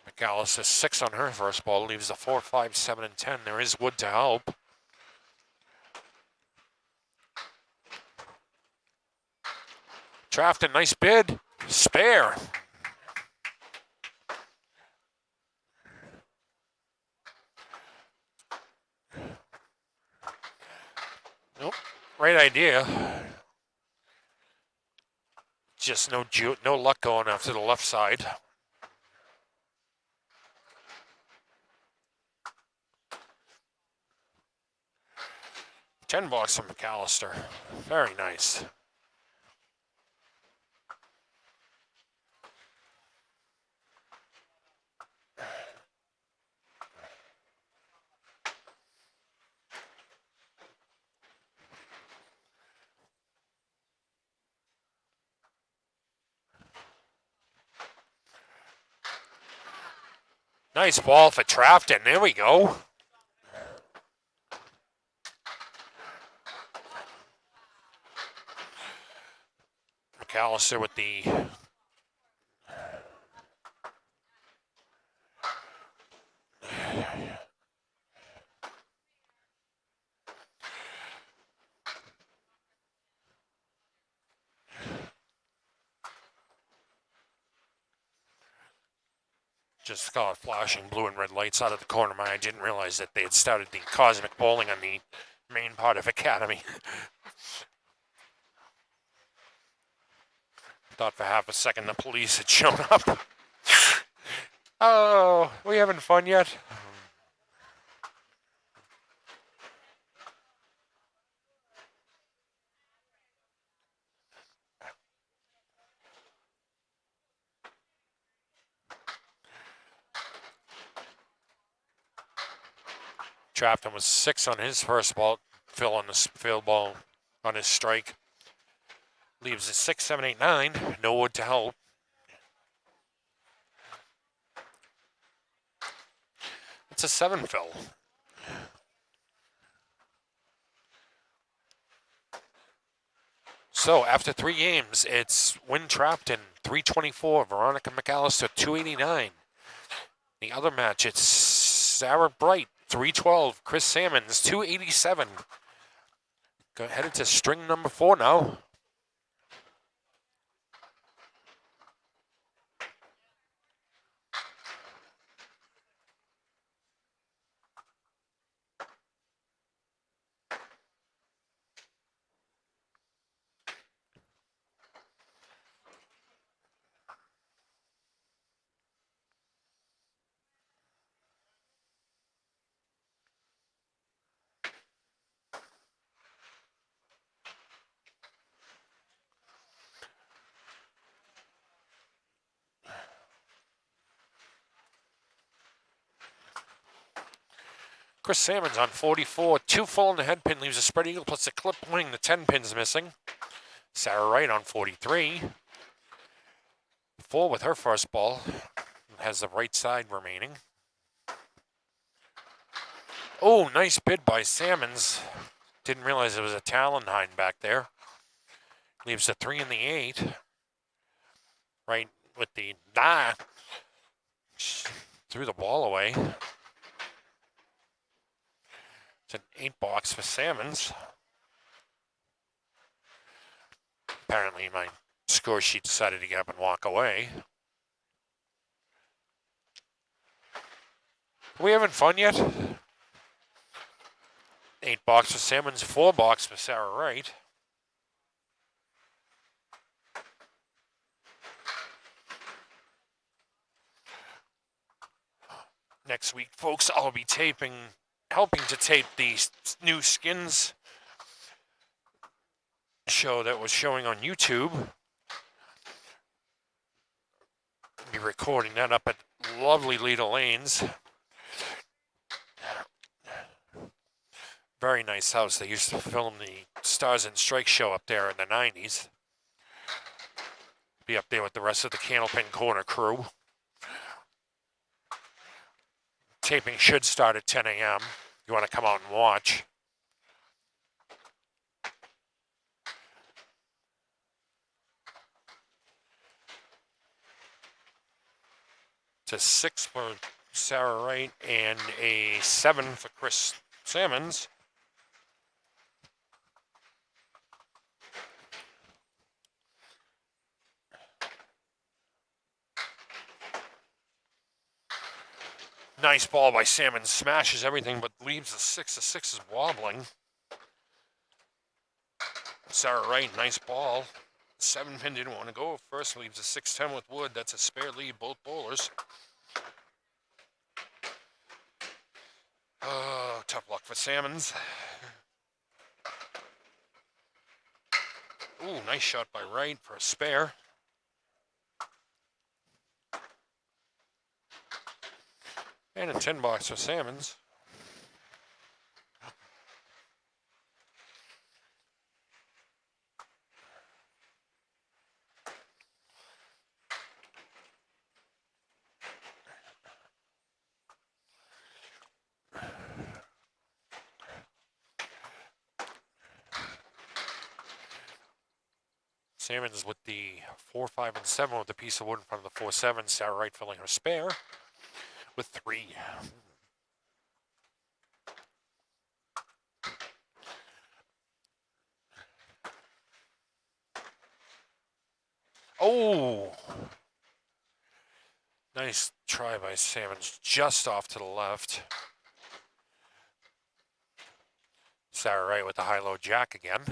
McAllister 6 on her first ball, leaves the 4, 5, 7, and 10. There is wood to help. Trafton, nice bid. Spare. Nope. Right idea. Just no luck going after the left side. $10 from McAllister. Very nice. Nice ball for Trafton. There we go. McAllister with the just got flashing blue and red lights out of the corner of my eye. I didn't realize that they had started the cosmic bowling on the main part of Academy. Thought for half a second the police had shown up. Oh, we having fun yet? Trafton was 6 on his first ball. Phil on the field ball on his strike. Leaves it 6, 7, 8, 9. No wood to help. It's a 7, Phil. So after 3 games, it's Win Trafton 324, Veronica McAllister 289. The other match, it's Sarah Bright 312, Kris Salmons 287. Go headed to string number 4 now. Kris Salmons on 44, 2 full on the head pin, leaves a spread eagle plus a clip wing. The 10 pin's missing. Sarah Wright on 43. 4 with her first ball. Has the right side remaining. Oh, nice bid by Salmons. Didn't realize it was a Talon hind back there. Leaves a 3 in the 8. Right with the threw the ball away. It's an 8 box for Salmons. Apparently my score sheet decided to get up and walk away. Are we having fun yet? 8 box for Salmons, 4 box for Sarah Wright. Next week, folks, I'll be taping helping to tape the new skins show that was showing on YouTube. Be recording that up at lovely Leda Lanes. Very nice house. They used to film the Stars and Strikes show up there in the 90s. Be up there with the rest of the Candlepin Corner crew. Taping should start at 10 a.m. You want to come out and watch. It's a 6 for Sarah Wright and a 7 for Kris Salmons. Nice ball by Salmons. Smashes everything but leaves the 6. The 6 is wobbling. Sarah Wright, nice ball. 7 pin didn't want to go first. Leaves a 6-10 with wood. That's a spare lead, both bowlers. Oh, tough luck for Salmons. Ooh, nice shot by Wright for a spare. And a 10 box for Salmons. Salmons with the 4, 5, and 7 with a piece of wood in front of the 4-7. Sarah Wright filling her spare with 3. Oh! Nice try by Salmons, just off to the left. Sarah Wright with the high-low jack again.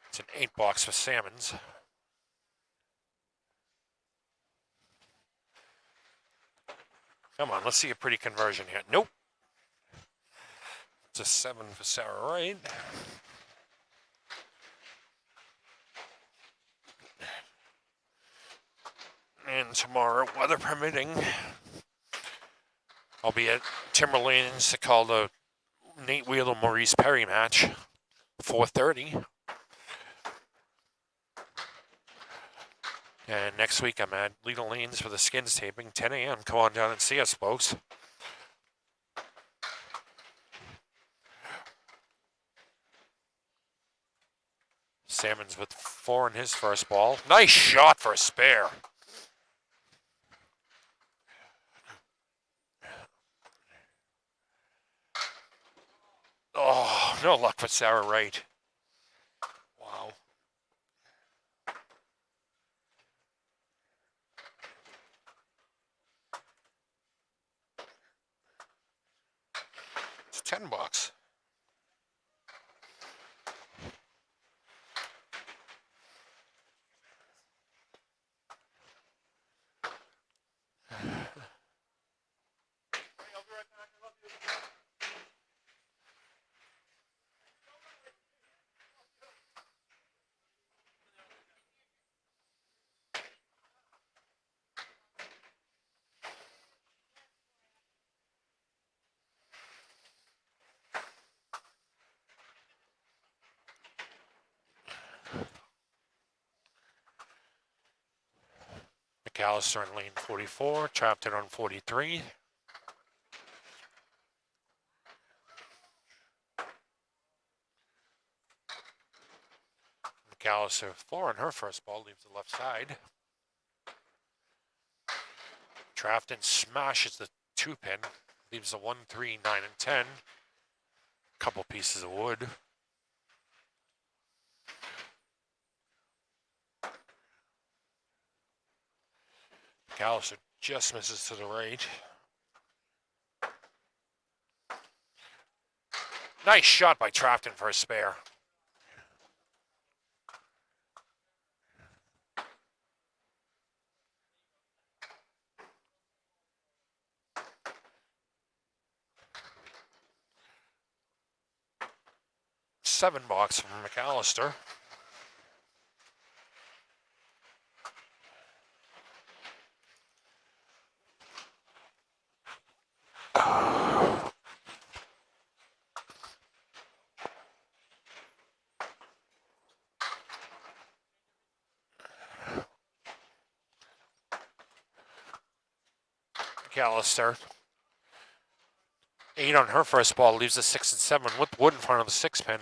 It's an 8 box for Salmons. Come on, let's see a pretty conversion here. Nope. It's a 7 for Sarah Wright. And tomorrow, weather permitting, I'll be at Timberlands to call the Nate Wheeler Maurice Perry match, 4:30. And next week I'm at Leda Lanes for the skins taping, 10 a.m. Come on down and see us, folks. Salmons with 4 in his first ball. Nice shot for a spare. Oh, no luck for Sarah Wright. Wow. It's 10 bucks. McAllister in lane 44, Trafton on 43. McAllister 4 on her first ball, leaves the left side. Trafton smashes the 2-pin, leaves the 1, 3, 9, and 10. Couple pieces of wood. McAllister just misses to the right. Nice shot by Trafton for a spare. 7 box from McAllister. McAllister. 8 on her first ball, leaves a 6 and 7 with wood in front of the 6 pin.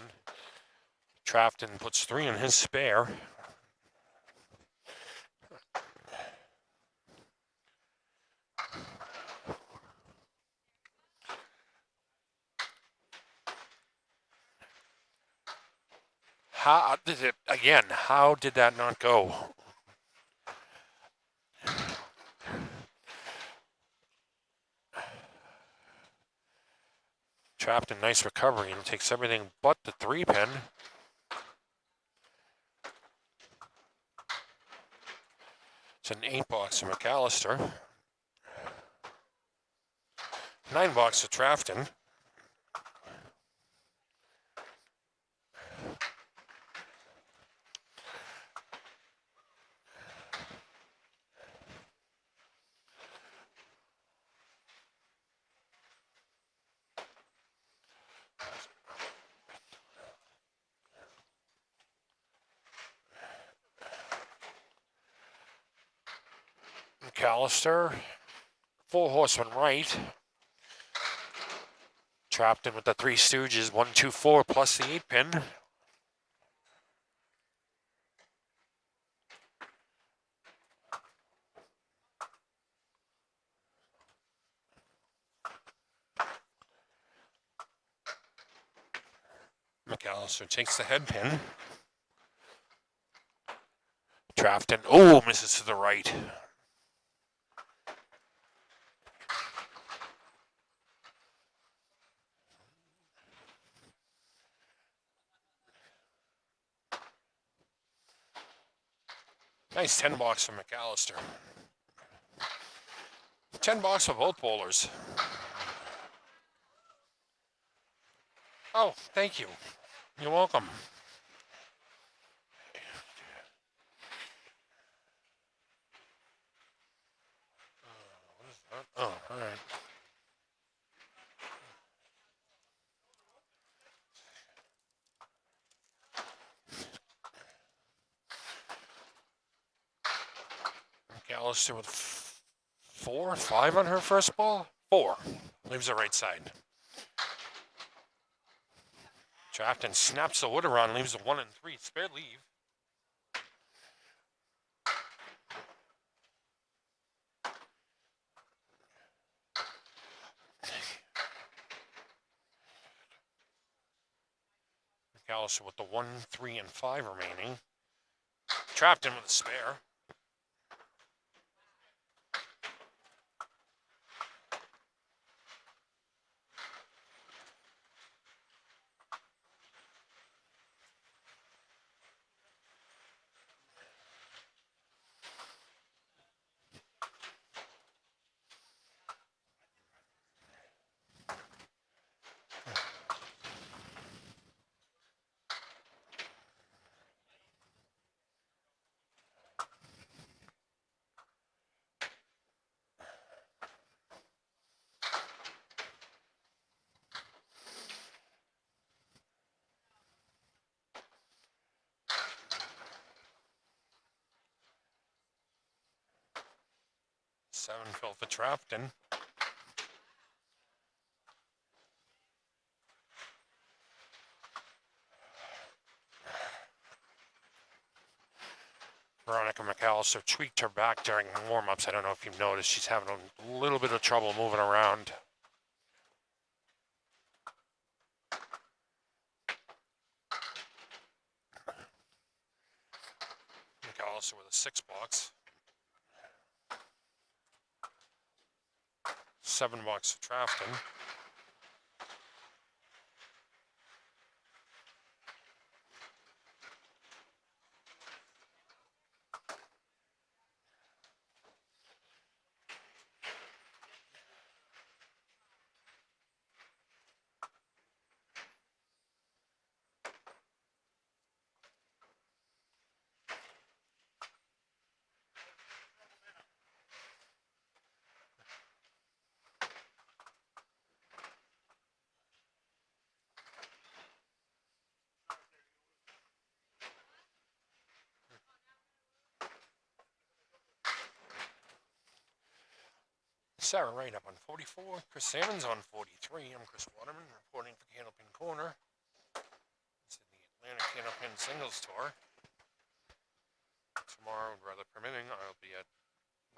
Trafton puts 3 in his spare. How did it, again, how did that not go? Trafton, nice recovery, and takes everything but the 3 pin. It's an 8 box for McAllister. 9 box for Trafton. McAllister, 4 horseman Wright. Trafton with the 3 Stooges, 1, 2, 4 plus the 8 pin. McAllister takes the head pin. Trafton, oh, misses to the right. Nice 10 box for McAllister. 10 box for both bowlers. Oh, thank you. You're welcome. What is that? Oh, all right. McAllister with 4, 5 on her first ball? 4. Leaves the right side. Trafton snaps the wood around, leaves a 1 and 3. Spare leave. McAllister with the 1, 3, and 5 remaining. Trafton with a spare. Seven fill for Trafton. Veronica McAllister tweaked her back during warm-ups. I don't know if you've noticed. She's having a little bit of trouble moving around. McAllister with a 6 box. 7 box for Trafton. Sarah Wright up on 44. Chris Salmons on 43. I'm Chris Waterman reporting for Candlepin Corner. It's the Atlanta Candlepin Singles Tour. Tomorrow, weather permitting, I'll be at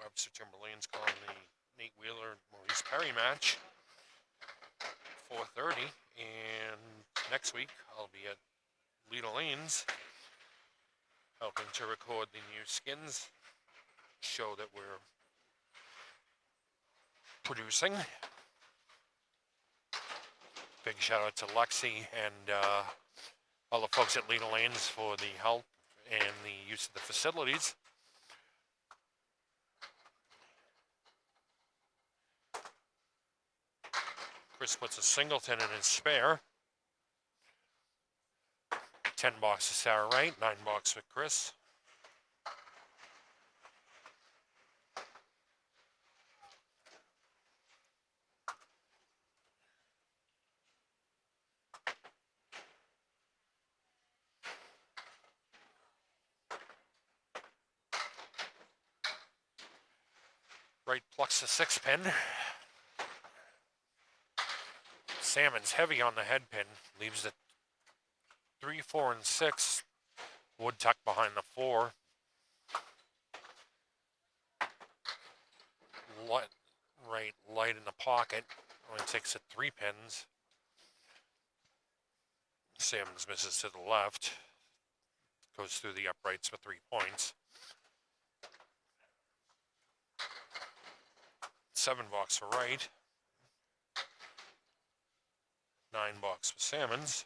Webster Timberlanes calling the Nate Wheeler Maurice Perry match, 4:30. And next week, I'll be at Leda Lanes helping to record the new Skins show that we're producing. Big shout out to Lexi and all the folks at Leda Lanes for the help and the use of the facilities. Chris puts a singleton in his spare. 10 box with Sarah Wright, 9 box with Chris. Wright plucks the 6-pin. Salmon's heavy on the head pin, leaves the 3, 4, and 6. Wood tucked behind the 4. Light in the pocket. Only takes it 3 pins. Salmon's misses to the left. Goes through the uprights for 3 points. 7 box for Wright. 9 box for Salmons.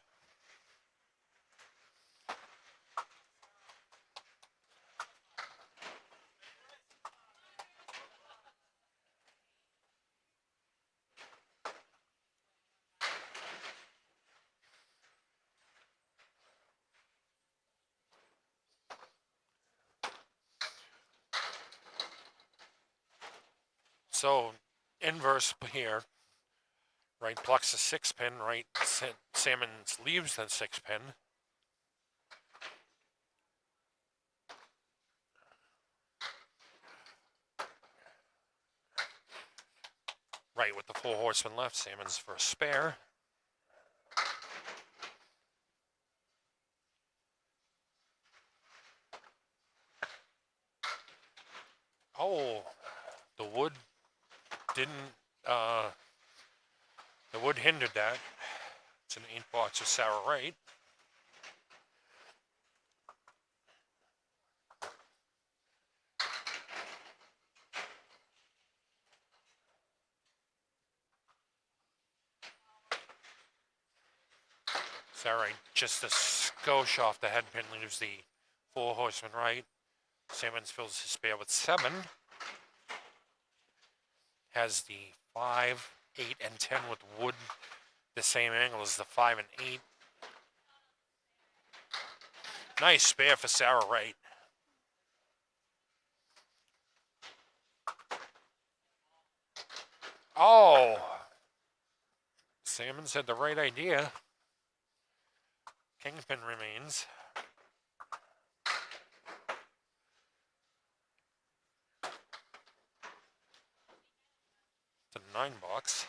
So, inverse here. Wright plucks a 6-pin. Wright Salmons leaves the 6-pin. Wright with the 4 horsemen left. Salmons for a spare. Oh, the wood didn't. The wood hindered that. It's an 8 box of Sarah Wright. Sarah Wright just a skosh off the head pin, leaves the 4 horsemen right. Salmons fills his spare with 7. Has the 5, 8, and 10 with wood the same angle as the 5 and 8. Nice spare for Sarah Wright. Oh! Salmons had the right idea. Kingpin remains. To the 9 box.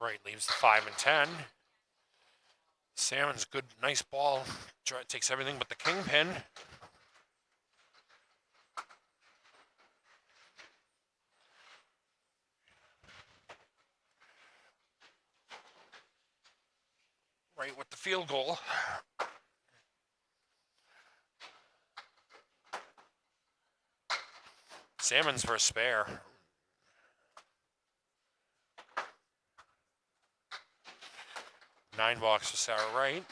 Wright leaves the 5 and 10. Salmon's good, nice ball. Takes everything but the kingpin. Wright with the field goal. Salmon's for a spare. Nine box for Sarah Wright.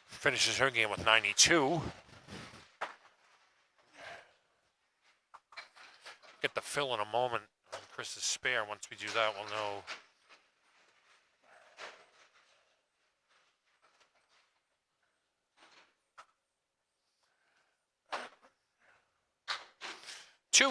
Finishes her game with 92. Get the fill in a moment on Chris's spare. Once we do that, we'll know. 2.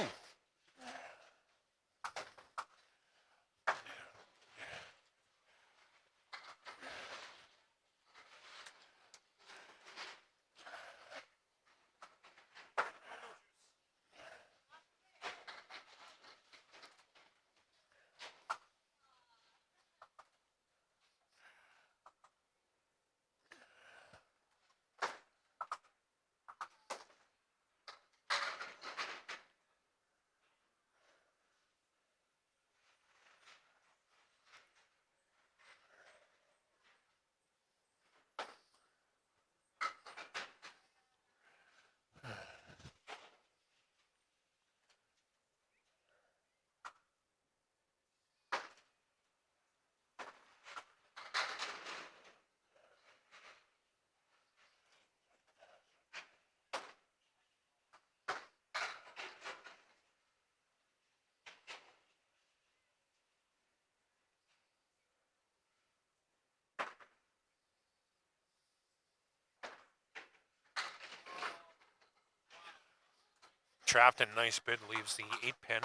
Trafton, nice bid, leaves the 8-pin.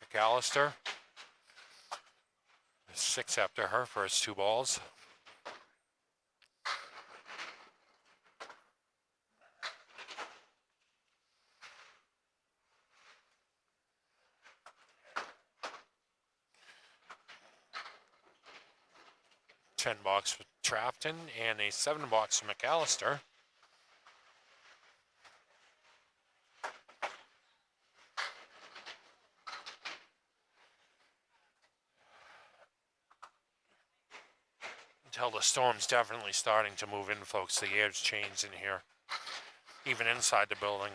McAllister, 6 after her first 2 balls. $10 for Trafton and a $7 for McAllister. Until the storm's definitely starting to move in, folks. The air's changed in here, even inside the building.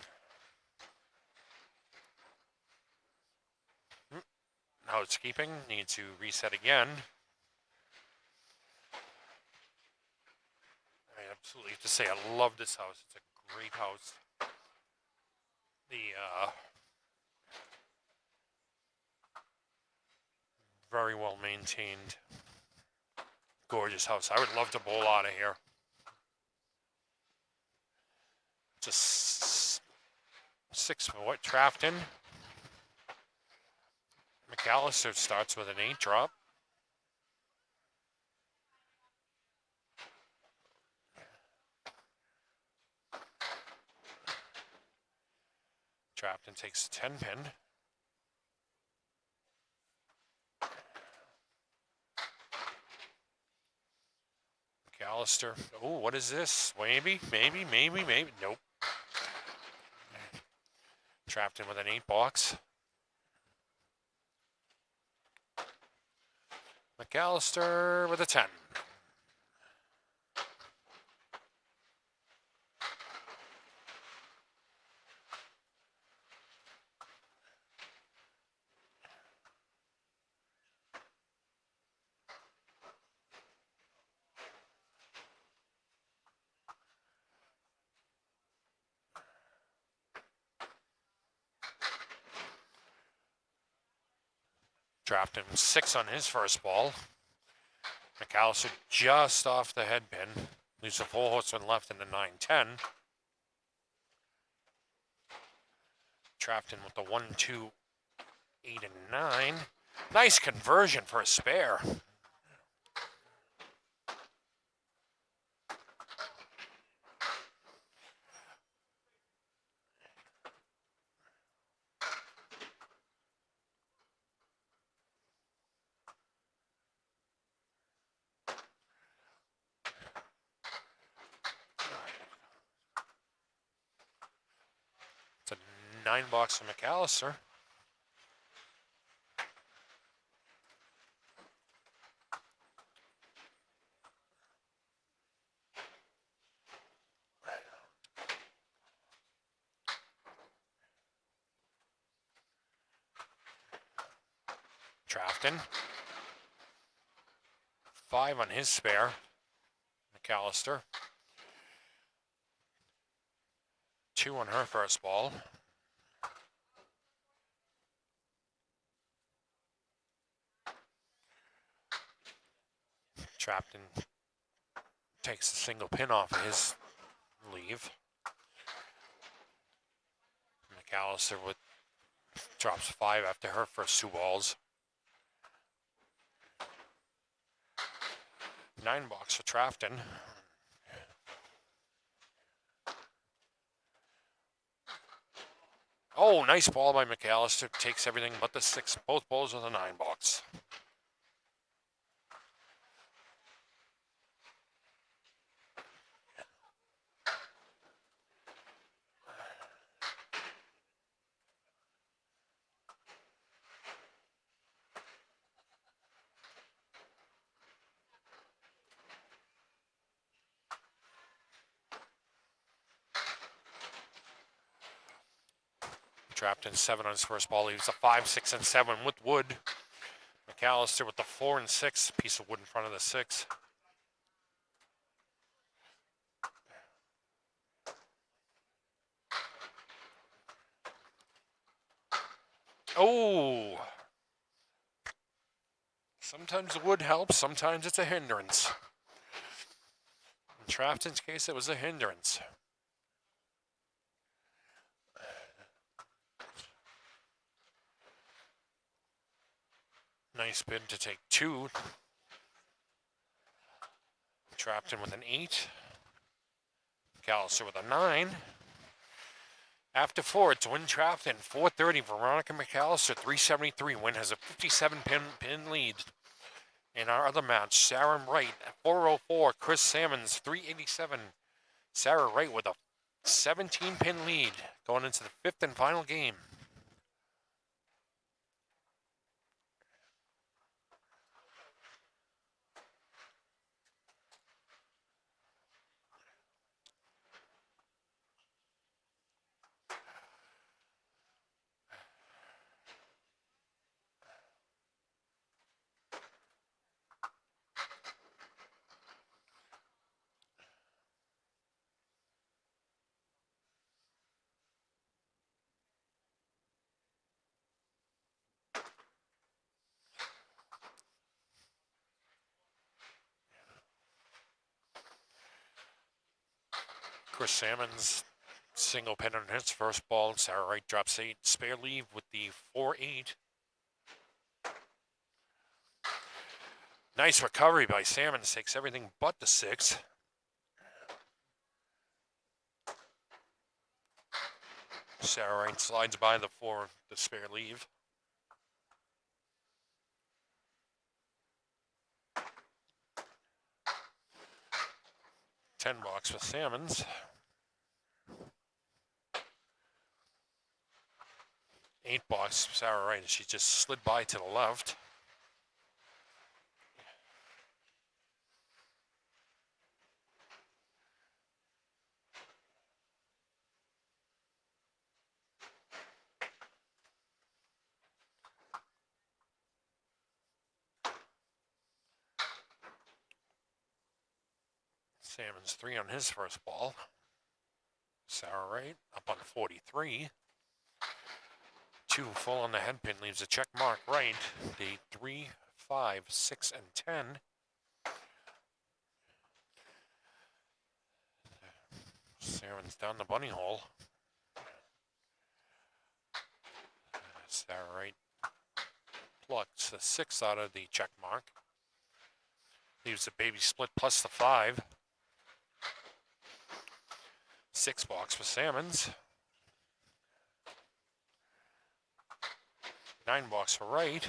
Housekeeping needs to reset again. I absolutely have to say I love this house. It's a great house. The very well maintained, gorgeous house. I would love to bowl out of here. Just 6 for what? Trafton. McAllister starts with an 8 drop. Trafton takes a 10-pin. McAllister. Oh, what is this? Maybe. Nope. Trafton with an 8 box. McAllister with a 10. Trafton 6 on his first ball. McAllister just off the head pin. Leaves a full horseman left in the 9-10. Trafton with the 1, 2, 8, and 9. Nice conversion for a spare. It's a 9 box for McAllister. Trafton. 5 on his spare. McAllister. 2 on her first ball. Trafton takes a single pin off of his leave. McAllister drops 5 after her first 2 balls. 9 box for Trafton. Oh, nice ball by McAllister. Takes everything but the 6. Both balls are the 9 box. Trafton 7 on his first ball. Leaves a 5, 6, and 7 with wood. McAllister with the 4 and 6. Piece of wood in front of the 6. Oh! Sometimes the wood helps, sometimes it's a hindrance. In Trafton's case, it was a hindrance. Nice spin to take 2. Trafton with an 8. McAllister with a 9. After 4, it's Win Trafton. 430, Veronica McAllister, 373. Win has a 57 pin lead. In our other match, Sarah Wright, 404. Kris Salmons, 387. Sarah Wright with a 17 pin lead going into the 5th and final game. Kris Salmons, single pin on his first ball. Sarah Wright drops 8. Spare leave with the 4-8. Nice recovery by Salmons. Takes everything but the 6. Sarah Wright slides by the 4, the spare leave. $10 for Salmons. 8 box for Sarah Wright. She just slid by to the left. Salmons 3 on his first ball. Sarah Wright up on 43. 2 full on the head pin leaves a check mark right. The 3, 5, 6, and 10. Salmons down the bunny hole. Sarah Wright plucks the 6 out of the check mark. Leaves the baby split plus the 5. 6 box for Salmons. 9 box for Wright.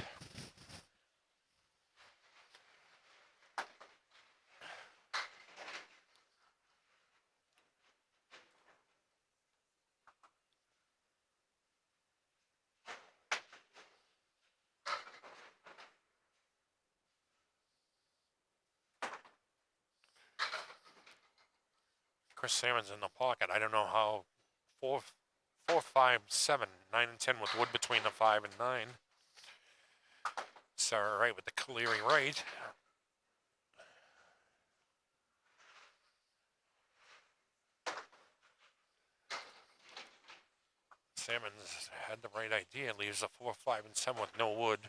Kris Salmons in the pocket. I don't know how 4, 5, 7, 9, and 10 with wood between the 5 and 9. Sarah Wright with the Cleary right. Salmons had the right idea. Leaves a 4, 5, and 7 with no wood.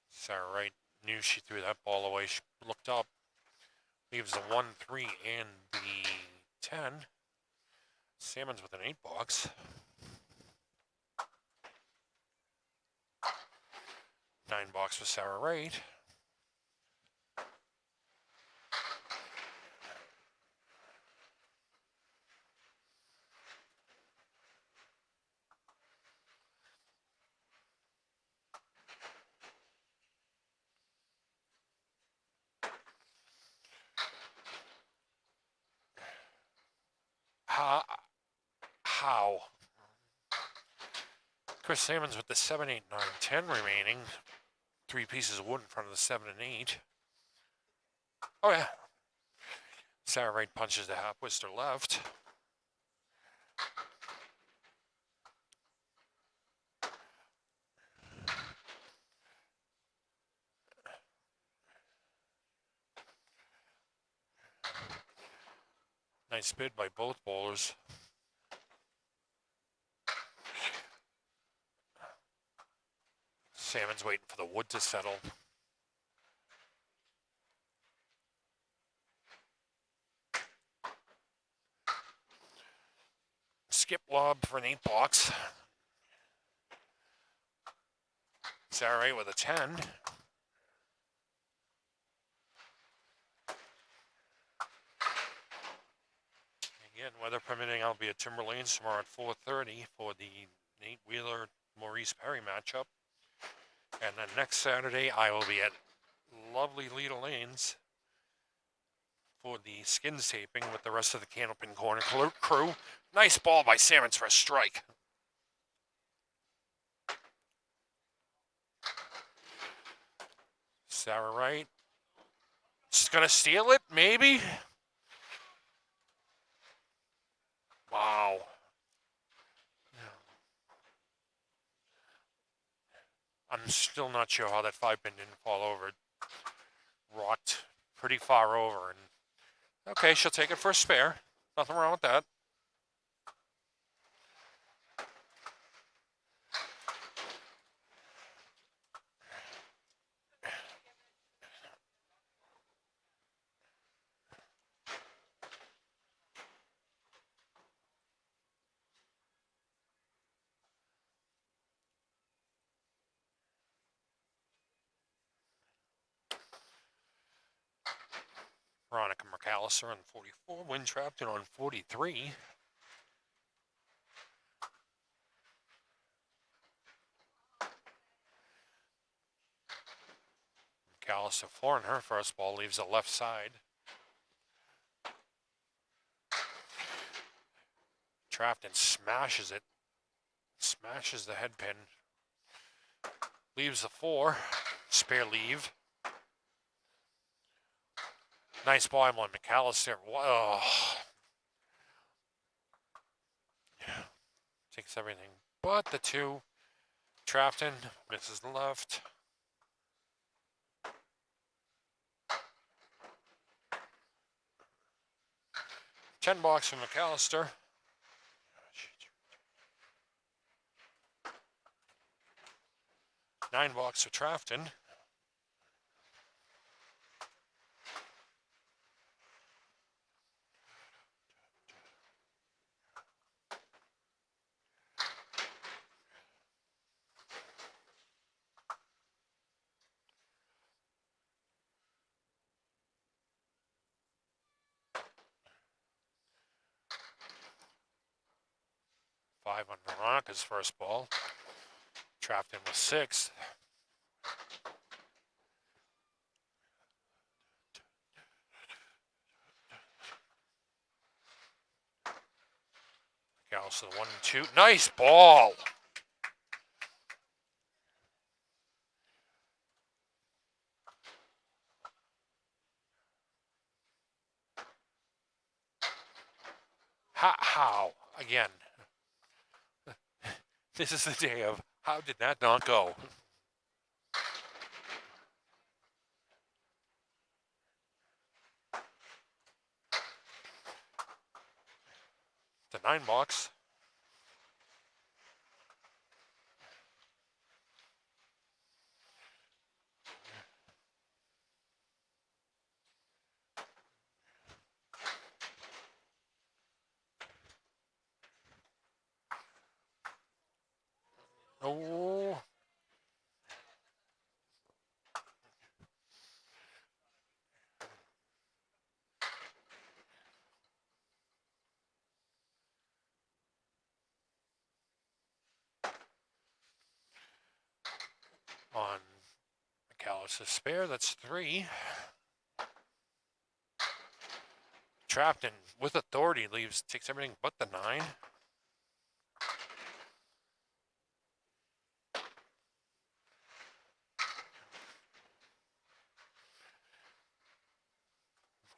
Sarah Wright knew she threw that ball away. She looked up. Leaves the 1, 3, and the 10. Salmons with an 8-box. 9-box for Sarah Wright. How? Kris Salmons with the 7, 8, 9, 10 remaining. 3 pieces of wood in front of the 7 and 8. Oh, yeah. Sarah Wright punches the half-wister left. Nice bid by both bowlers. Salmon's waiting for the wood to settle. Skip lob for an 8-box. Sarah Wright with a 10. Again, weather permitting, I'll be at Timberlanes tomorrow at 4:30 for the Nate Wheeler Maurice Perry matchup. And then next Saturday, I will be at lovely Leda Lanes for the skins taping with the rest of the Candlepin Corner crew. Nice ball by Salmons for a strike. Sarah Wright. She's going to steal it, maybe? Wow. I'm still not sure how that 5-pin didn't fall over. It rocked pretty far over. And okay, she'll take it for a spare. Nothing wrong with that. Veronica McAllister on 44. Win Trafton on 43. McAllister flooring her first ball, leaves the left side. Trafton smashes it. Smashes the head pin. Leaves the 4. Spare leave. Nice ball on McAllister. Whoa. Yeah. Takes everything but the 2. Trafton misses the left. $10 from McAllister. $9 for Trafton. $5 on Veronica's first ball. Trafton was 6th. McAllister 1 and 2. Nice ball. How? Again. This is the day of how did that not go? The $9. Oh. On McAllister spare, that's 3. Trafton with authority takes everything but the 9.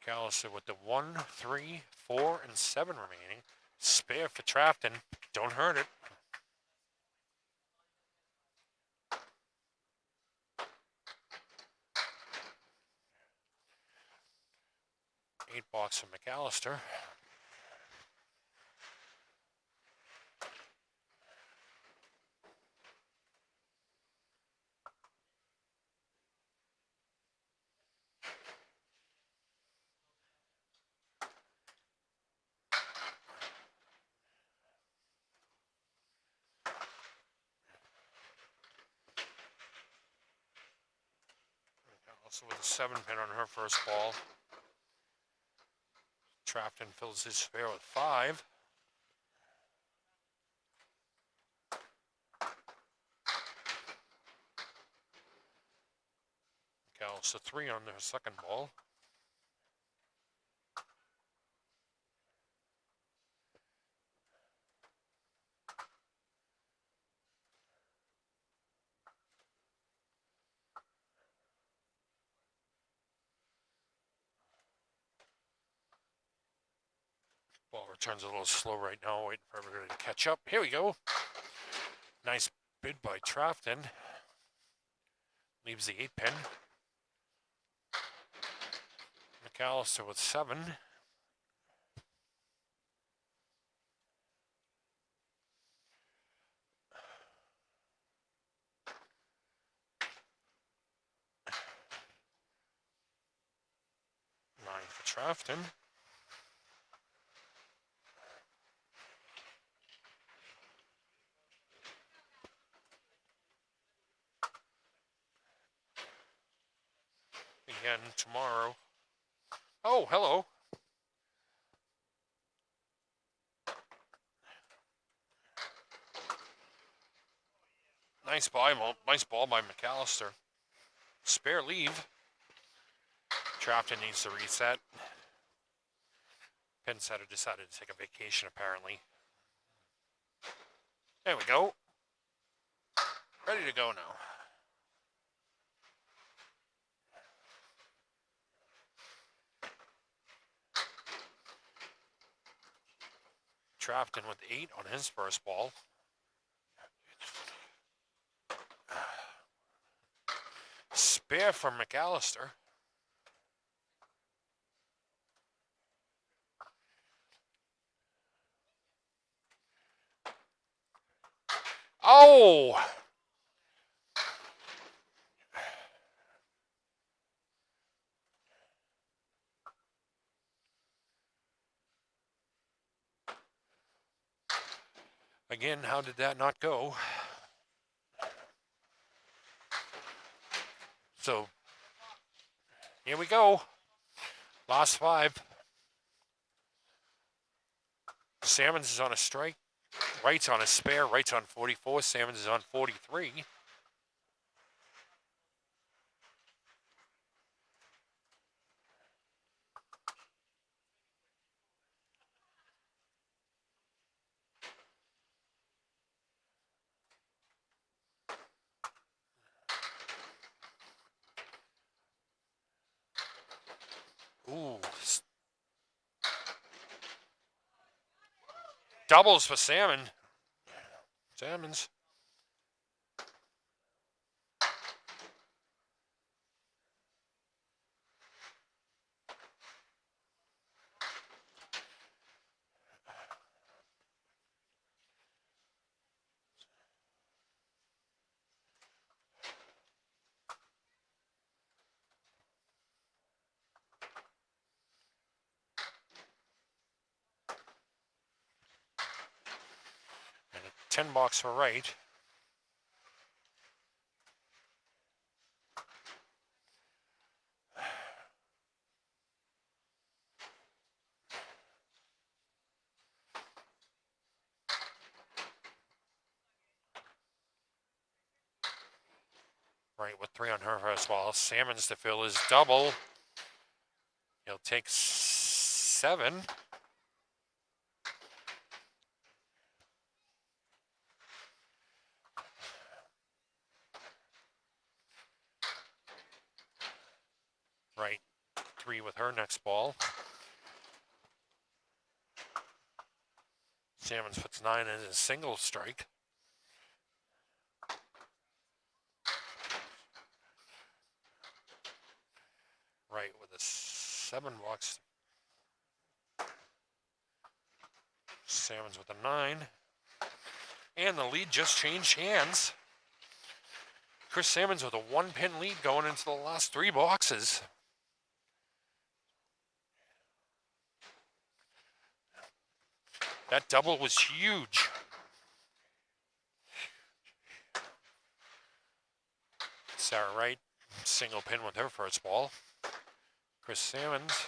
McAllister with the 1, 3, 4, and 7 remaining. Spare for Trafton. Don't hurt it. 8 box from McAllister. Also with a 7 pin on her first ball. Trafton fills his spare with 5. McAllister 3 on their second ball. Ball returns a little slow right now, waiting for everybody to catch up. Here we go. Nice bid by Trafton. Leaves the 8 pin. McAllister with 7. 9 for Trafton. Again tomorrow. Oh, hello. Nice ball by McAllister. Spare leave. Trafton needs to reset. Pin setter decided to take a vacation, apparently. There we go. Ready to go now. Trafton with 8 on his first ball. Spare from McAllister. Oh! Again, how did that not go? So, here we go. Last 5. Salmons is on a strike. Wright's on a spare. Wright's on 44. Salmons is on 43. Ooh. Doubles for Salmons. And a 10 box for Wright. Wright with 3 on her first ball. Salmons to fill his double. He'll take 7. Wright 3 with her next ball. Salmons puts 9 in his single strike. Wright with a 7 walks. Salmons with a 9. And the lead just changed hands. Kris Salmons with a 1-pin lead going into the last 3 boxes. That double was huge. Sarah Wright, single pin with her first ball. Kris Salmons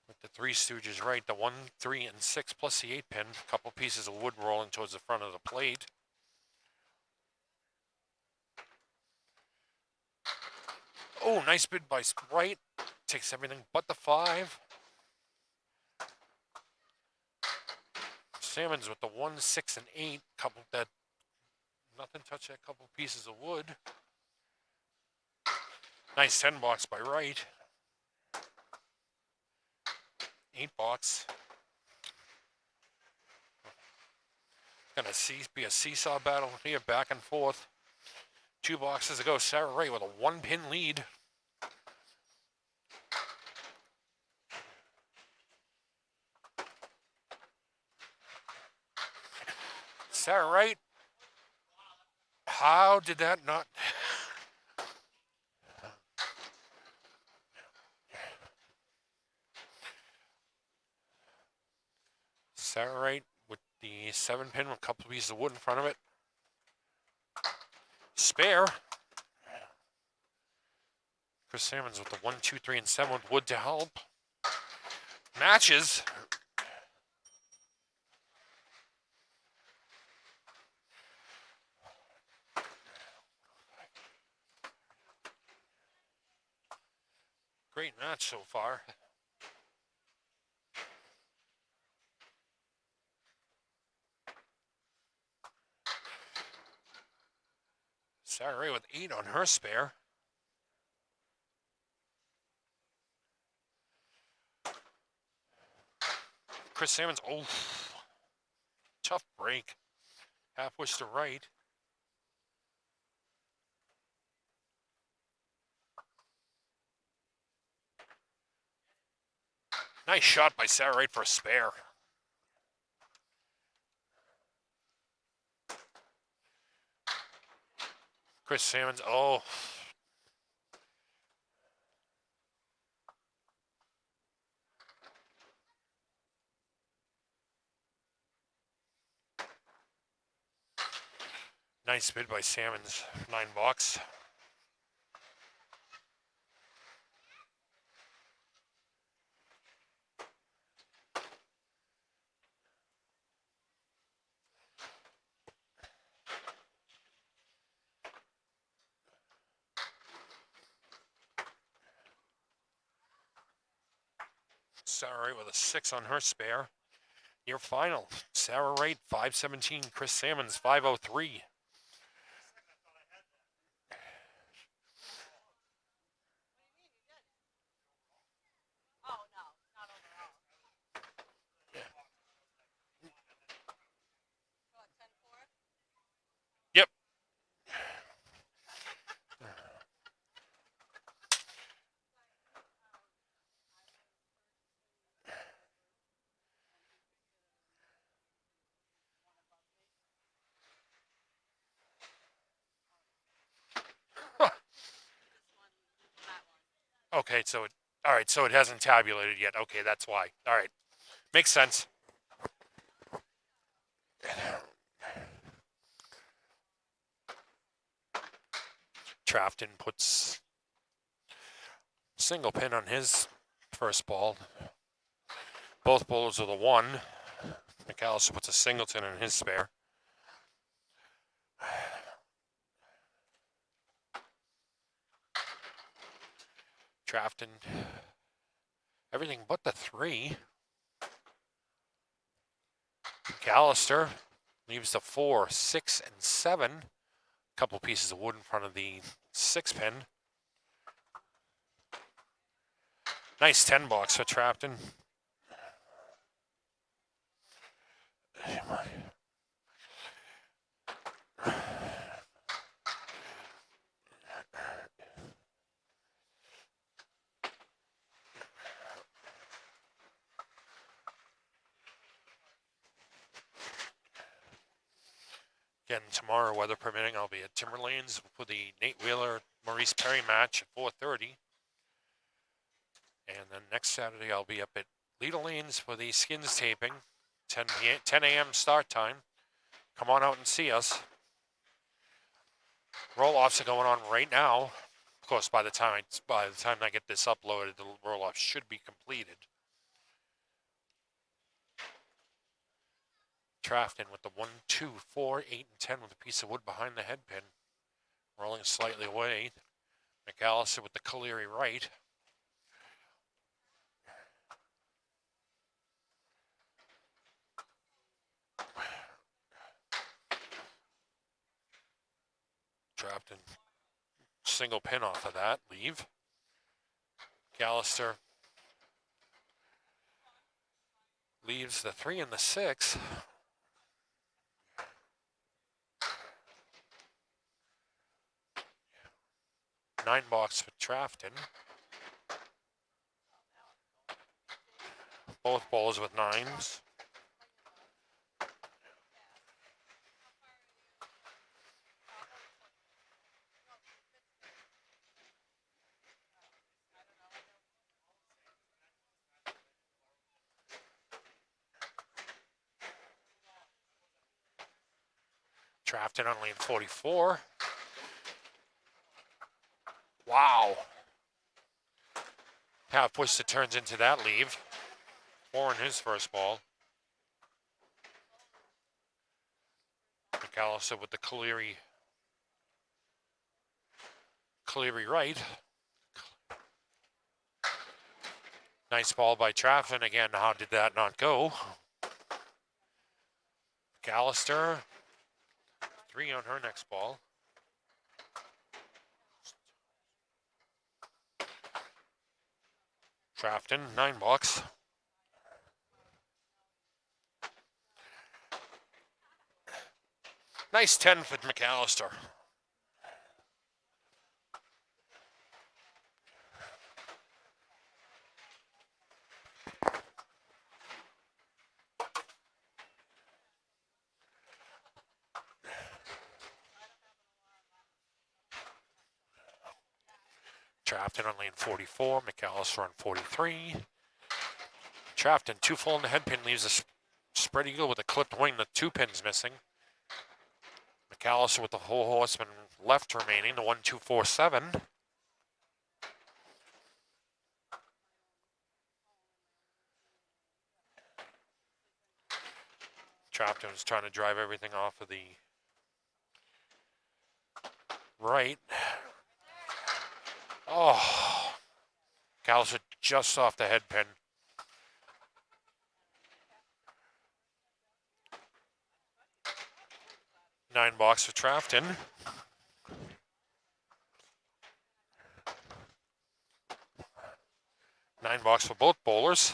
with the 3 Stooges right, the 1, 3, and 6 plus the 8 pin. A couple pieces of wood rolling towards the front of the plate. Oh, nice bid by Wright. Takes everything but the 5. Salmons with the 1, 6, and 8. Couple that, nothing touched that couple pieces of wood. Nice 10 box by Wright. 8 box. Gonna be a seesaw battle here, back and forth. 2 boxes to go. Sarah Wright with a 1-pin lead. Sarah Wright. How did that not? Sarah Wright with the 7-pin with a couple of pieces of wood in front of it. Spare. Kris Salmons with the 1, 2, 3, and 7 with wood to help. Matches. Great match so far. Sarah Wright with 8 on her spare. Kris Salmons, oh, tough break. Half wish to right. Nice shot by Sarah Wright for a spare. Kris Salmons, oh. Nice bid by Salmons, 9 bucks. Sarah Wright with a 6 on her spare. Your final, Sarah Wright, 517, Kris Salmons, 503. Yep. Okay, so it, all right, so it hasn't tabulated yet. Okay, that's why. All right, makes sense. Trafton puts single pin on his first ball. Both bowlers are the 1. McAllister puts a singleton in his spare. Trafton, everything but the 3. McAllister leaves the 4, 6, and 7. A couple pieces of wood in front of the 6 pin. Nice 10 box for Trafton. Again, tomorrow, weather permitting, I'll be at Timberlanes for the Nate Wheeler Maurice Perry match at 4:30. And then next Saturday, I'll be up at Leda Lanes for the skins taping, 10 a.m. start time. Come on out and see us. Roll-offs are going on right now. Of course, by the time I get this uploaded, the roll-off should be completed. Trafton with the 1, 2, 4, 8, and 10 with a piece of wood behind the head pin. Rolling slightly away. McAllister with the Caleri Wright. Trafton single pin off of that, leave. McAllister leaves the 3 and the 6. Nine box for Trafton. Both bowls with 9s. Trafton on lane 44. Wow. Half push that turns into that leave. 4 in his first ball. McAllister with the Caleri Wright. Nice ball by Trafton. Again, how did that not go? McAllister, 3 on her next ball. Trafton, 9 bucks. Nice 10 for McAllister. Trafton on lane 44, McAllister on 43. Trafton, 2 full in the head pin, leaves a spread eagle with a clipped wing, the 2 pins missing. McAllister with the whole horseman left remaining, the 1, 2, 4, 7. Trafton was trying to drive everything off of the right. Oh, McAllister just off the head pin. Nine box for Trafton. Nine box for both bowlers.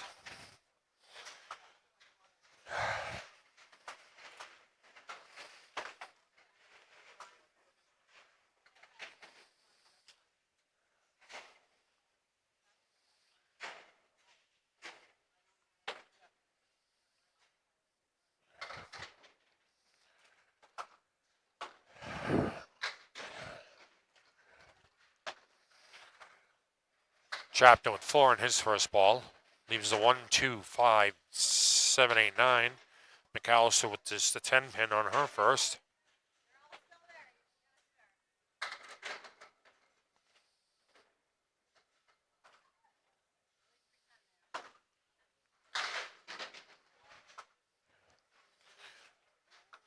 Trafton with 4 in his first ball. Leaves the 1, 2, 5, 7, 8, 9. McAllister with just the 10 pin on her first.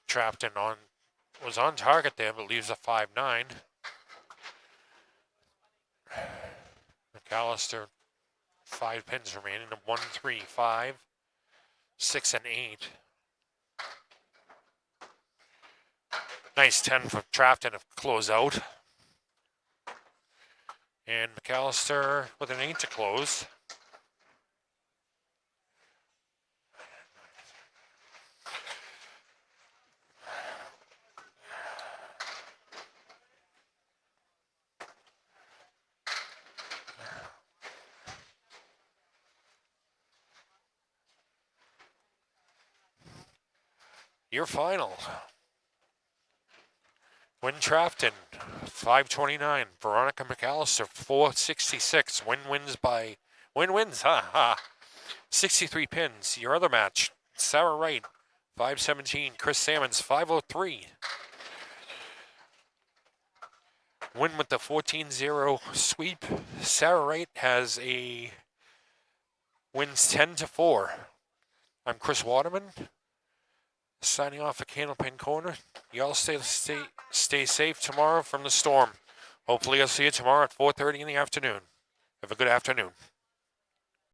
Trafton was on target there, but leaves a 5, 9. McAllister, 5 pins remaining. 1, 3, 5, 6, and 8. Nice 10 for Trafton to close out. And McAllister with an 8 to close. Your final. Win Trafton, 529. Veronica McAllister, 466. Win wins, 63 pins. Your other match, Sarah Wright, 517. Kris Salmons, 503. Win with the 14-0 sweep. Sarah Wright has wins 10-4. I'm Kris Waterman, signing off at Candlepin Corner. Y'all stay safe tomorrow from the storm. Hopefully I'll see you tomorrow at 4:30 in the afternoon. Have a good afternoon.